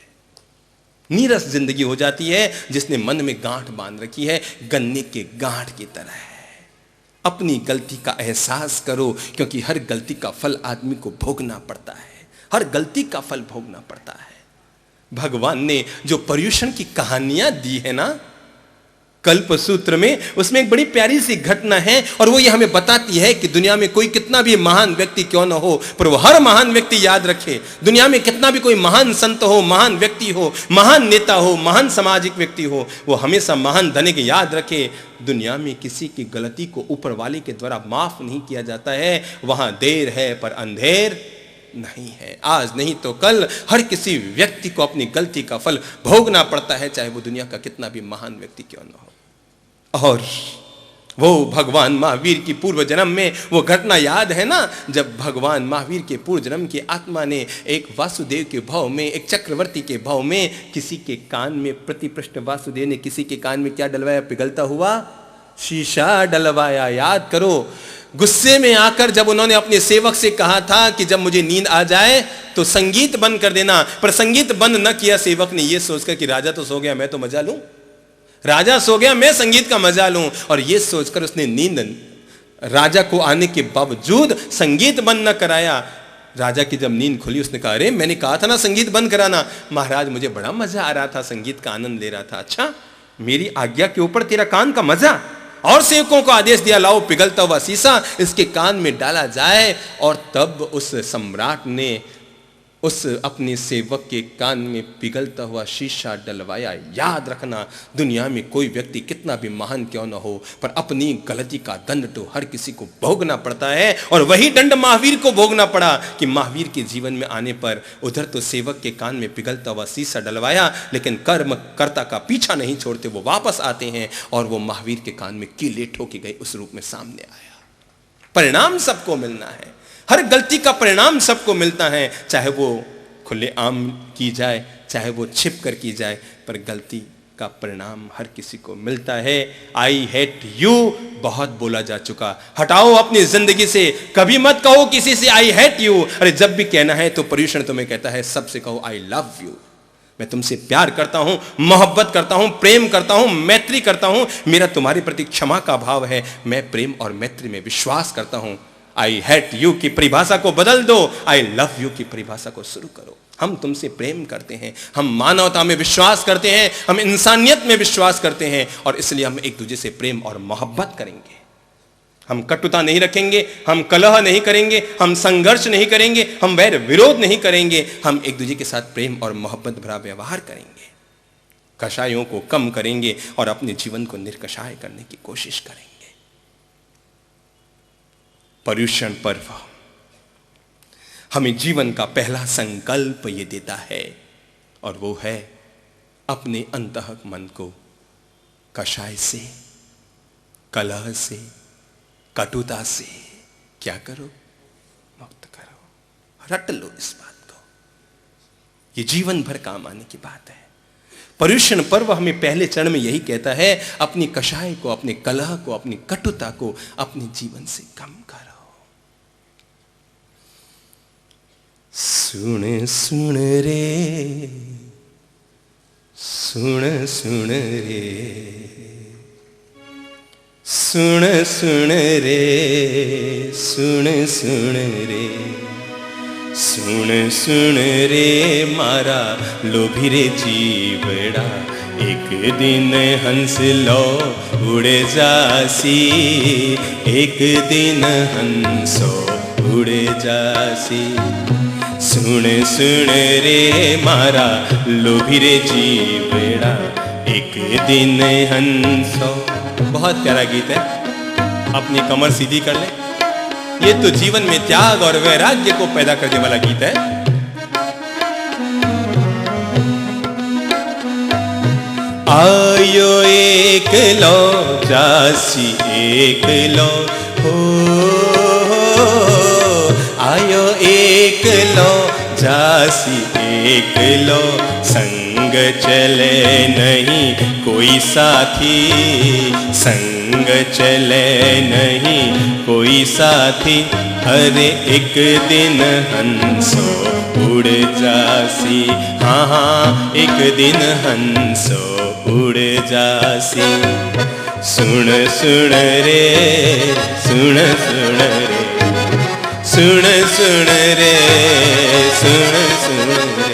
नीरस जिंदगी हो जाती है जिसने मन में गांठ बांध रखी है, गन्ने के गांठ की तरह है। अपनी गलती का एहसास करो, क्योंकि हर गलती का फल आदमी को भोगना पड़ता है। हर गलती का फल भोगना पड़ता है। भगवान ने जो पर्युषण की कहानियां दी है ना कल्प सूत्र में, उसमें एक बड़ी प्यारी सी घटना है, और वो ये हमें बताती है कि दुनिया में कोई कितना भी महान व्यक्ति क्यों ना हो, पर वो हर महान व्यक्ति याद रखे, दुनिया में कितना भी कोई महान संत हो, महान व्यक्ति हो, महान नेता हो, महान सामाजिक व्यक्ति हो, वो हमेशा महान धनिक याद रखे, दुनिया में किसी की गलती को ऊपर वाले के द्वारा माफ नहीं किया जाता है। वहां देर है पर अंधेर नहीं है। आज नहीं तो कल हर किसी व्यक्ति को अपनी गलती का फल भोगना पड़ता है, चाहे वो दुनिया का कितना भी महान व्यक्ति क्यों ना हो। और वो भगवान महावीर की पूर्व जन्म में वो घटना याद है ना, जब भगवान महावीर के पूर्व जन्म की आत्मा ने एक वासुदेव के भाव में, एक चक्रवर्ती के भाव में किसी के कान में, प्रतिपृष्ठ वासुदेव ने किसी के कान में क्या डलवाया? पिघलता हुआ शीशा डलवाया। याद करो, गुस्से में आकर जब उन्होंने अपने सेवक से कहा था कि जब मुझे नींद आ जाए तो संगीत बंद कर देना, पर संगीत बंद न किया सेवक ने, यह सोचकर कि राजा तो सो गया, मैं तो मजा लूं, राजा सो गया, मैं संगीत का मजा लूं। और यह सोचकर उसने नींद राजा को आने के बावजूद संगीत बंद न कराया। राजा की जब नींद खुली, उसने कहा, अरे मैंने कहा था ना संगीत बंद कराना। महाराज, मुझे बड़ा मजा आ रहा था, संगीत का आनंद ले रहा था। अच्छा, मेरी आज्ञा के ऊपर तेरा कान का मजा? और सेवकों को आदेश दिया, लाओ पिघलता हुआ शीशा इसके कान में डाला जाए। और तब उस सम्राट ने उस अपने सेवक के कान में पिघलता हुआ शीशा डलवाया। याद रखना, दुनिया में कोई व्यक्ति कितना भी महान क्यों न हो, पर अपनी गलती का दंड तो हर किसी को भोगना पड़ता है। और वही दंड महावीर को भोगना पड़ा कि महावीर के जीवन में आने पर उधर तो सेवक के कान में पिघलता हुआ शीशा डलवाया, लेकिन कर्मकर्ता का पीछा नहीं छोड़ते, वो वापस आते हैं और वो महावीर के कान में कीले ठोके गए उस रूप में सामने आया। परिणाम सबको मिलना है, हर गलती का परिणाम सबको मिलता है, चाहे वो खुलेआम की जाए, चाहे वो छिप कर की जाए, पर गलती का परिणाम हर किसी को मिलता है। आई हेट यू बहुत बोला जा चुका, हटाओ अपनी जिंदगी से, कभी मत कहो किसी से आई हेट यू। अरे जब भी कहना है तो पर्युषण तुम्हें कहता है सबसे कहो आई लव यू, मैं तुमसे प्यार करता हूं, मोहब्बत करता हूं, प्रेम करता हूं, मैत्री करता हूं, मेरा तुम्हारे प्रति क्षमा का भाव है, मैं प्रेम और मैत्री में विश्वास करता हूं। आई हेट यू की परिभाषा को बदल दो, आई लव यू की परिभाषा को शुरू करो। हम तुमसे प्रेम करते हैं, हम मानवता में विश्वास करते हैं, हम इंसानियत में विश्वास करते हैं, और इसलिए हम एक दूसरे से प्रेम और मोहब्बत करेंगे। हम कटुता नहीं रखेंगे, हम कलह नहीं करेंगे, हम संघर्ष नहीं करेंगे, हम वैर विरोध नहीं करेंगे, हम एक दूसरे के साथ प्रेम और मोहब्बत भरा व्यवहार करेंगे, कषायों को कम करेंगे और अपने जीवन को निर्कषाय करने की कोशिश करेंगे। पर्युषण पर्व हमें जीवन का पहला संकल्प ये देता है, और वो है अपने अंतः मन को कषाय से, कलह से, कटुता से क्या करो? मुक्त करो। रट लो इस बात को, ये जीवन भर काम आने की बात है। पर्युषण पर्व हमें पहले चरण में यही कहता है, अपनी कषाय को, अपने कलह को, अपनी कटुता को अपने जीवन से कम करो। सुन सुन रे, सुन सुन रे, सुन सुन रे, सुन सुन रे, सुन सुन रे मारा लोभी रे जीवड़ा, एक दिन हंस लो उड़े जासी, एक दिन हंसो उड़े जासी। सुन सुन रे मारा लोभी रे जीवड़ा, एक दिन हंसो। बहुत प्यारा गीत है, अपनी कमर सीधी कर ले, ये तो जीवन में त्याग और वैराग्य को पैदा करने वाला गीत है। आयो एक लो जासी एक लो हो, आयो एक लो जासी एक लो, संग चले नहीं कोई साथी, संग चले नहीं कोई साथी, अरे एक दिन हंसो उड़ जासी, हाँ हाँ एक दिन हंसो उड़ जासी। सुन सुन रे, सुन सुन रे, सुन सुन रे, सुन सुन रे।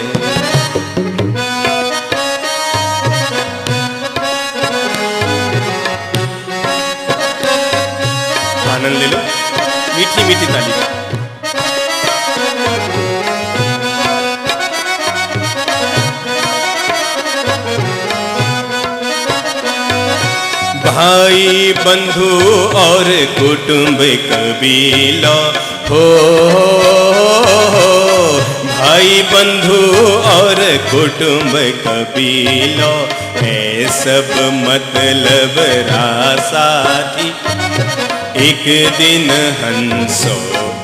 आनंद ले लो, मीठी मीठी ताली का। भाई बंधु और कुटुंब कबीला हो, भाई बंधु और कुटुंब कबीला ए सब मतलब रासाथी, एक दिन हंसो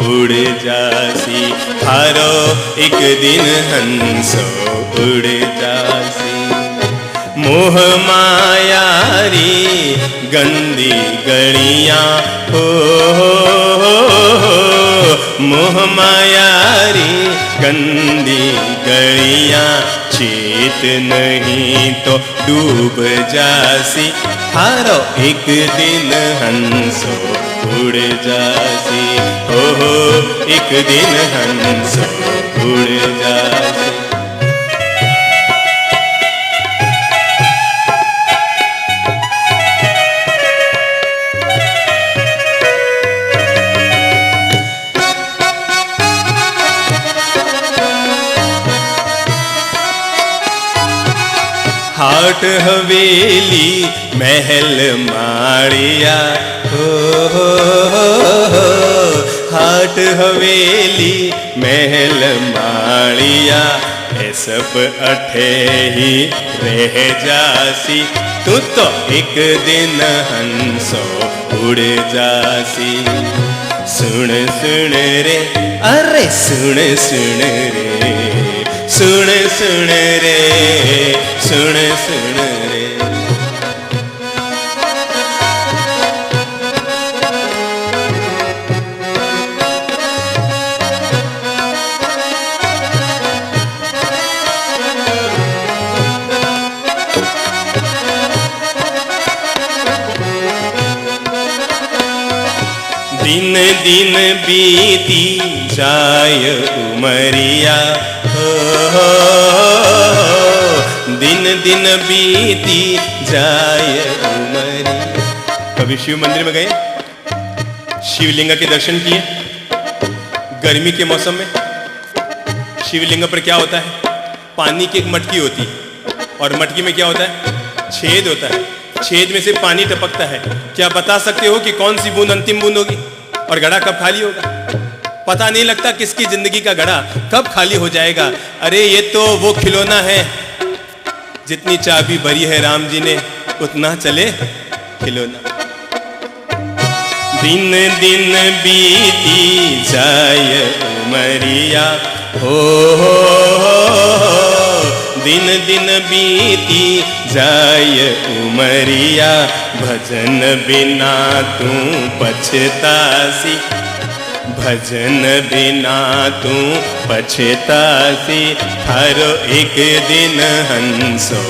उड़ जासी, थारो एक दिन हंसो उड़ जासी। मोह मायारी गंदी गलियां हो, मोह मायारी गंदी गलियां, चेत नहीं तो डूब जासी, थारो एक दिन हंसो उड़ जासी, हो एक दिन हंसो उड़ जासी। हाट हवेली महल माड़िया हो, हाट हवेली महल माड़िया, ए सब अठे ही रह जासी, तू तो एक दिन हंसो उड़ जासी। सुन सुन रे, अरे सुन सुन रे, सुन सुन रे, सुन सुन रे। दिन दिन बीती जाय उमरिया हो, दिन दिन बीती जाय उमरिया। कभी शिव मंदिर में गए, शिवलिंग के दर्शन किए? गर्मी के मौसम में शिवलिंग पर क्या होता है? पानी की एक मटकी होती है, और मटकी में क्या होता है? छेद होता है, छेद में से पानी टपकता है। क्या बता सकते हो कि कौन सी बूंद अंतिम बूंद होगी और घड़ा कब खाली होगा? पता नहीं लगता किसकी जिंदगी का घड़ा कब खाली हो जाएगा। अरे ये तो वो खिलौना है, जितनी चाबी भरी है राम जी ने उतना चले खिलौना। दिन दिन बीती जाय उमरिया हो, दिन दिन बीती जाय उमरिया, भजन बिना तू पछतासी, भजन बिना तू पछतासी, हर एक दिन हंसो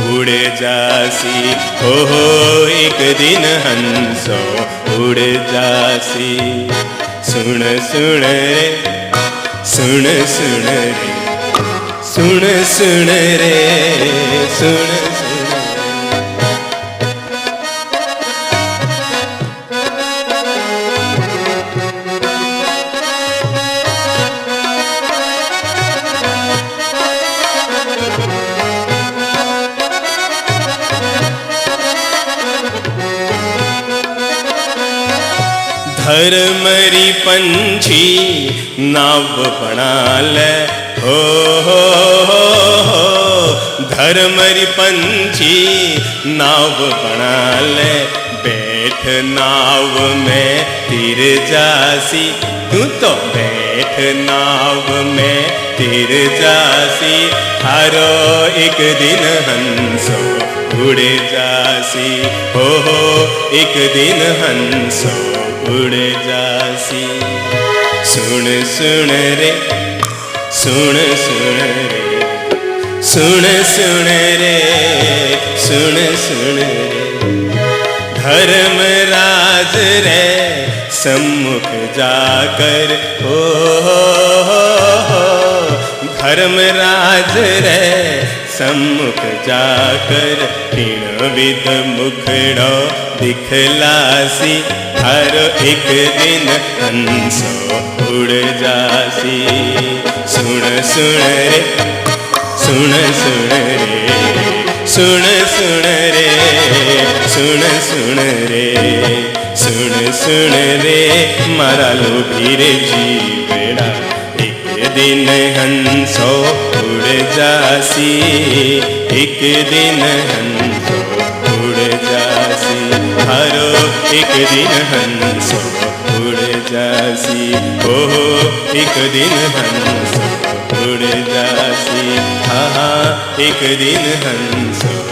उड़ जासी, हो एक दिन हंसो उड़ जासी। सुन सुन रे, सुन सुन रे, सुन सुन रे, सुन सुन। धर्मरी पंछी नाव बना ले हो, धर्मरी पंछी नाव बना ले, बैठ नाव में तिर जासी, तू तो बैठ नाव में तिर जासी, हरो एक दिन हंसो उड़ जासी, हो एक दिन हंसो उड़ जासी। सुन सुन रे, सुन सुन रे, सुन सुन रे, सुन सुन रे। धर्मराज रे सम्मुख जाकर हो, धर्मराज रे सम्मुख जाकर, तीन विध मुखड़ो दिखलासी, हर एक दिन हंसो उड़ जासी। सुन सुन रे, सुन सुन रे, सुन सुन रे, सुन सुन रे, सुन सुन रे, मारा लोभी रे जीवड़ा, एक दिन हंसो उड़ जासी, एक दिन हंसो एक दिन हंसो उड़ जासी, हो एक दिन हंसो उड़ जासी, हाँ एक दिन हंसो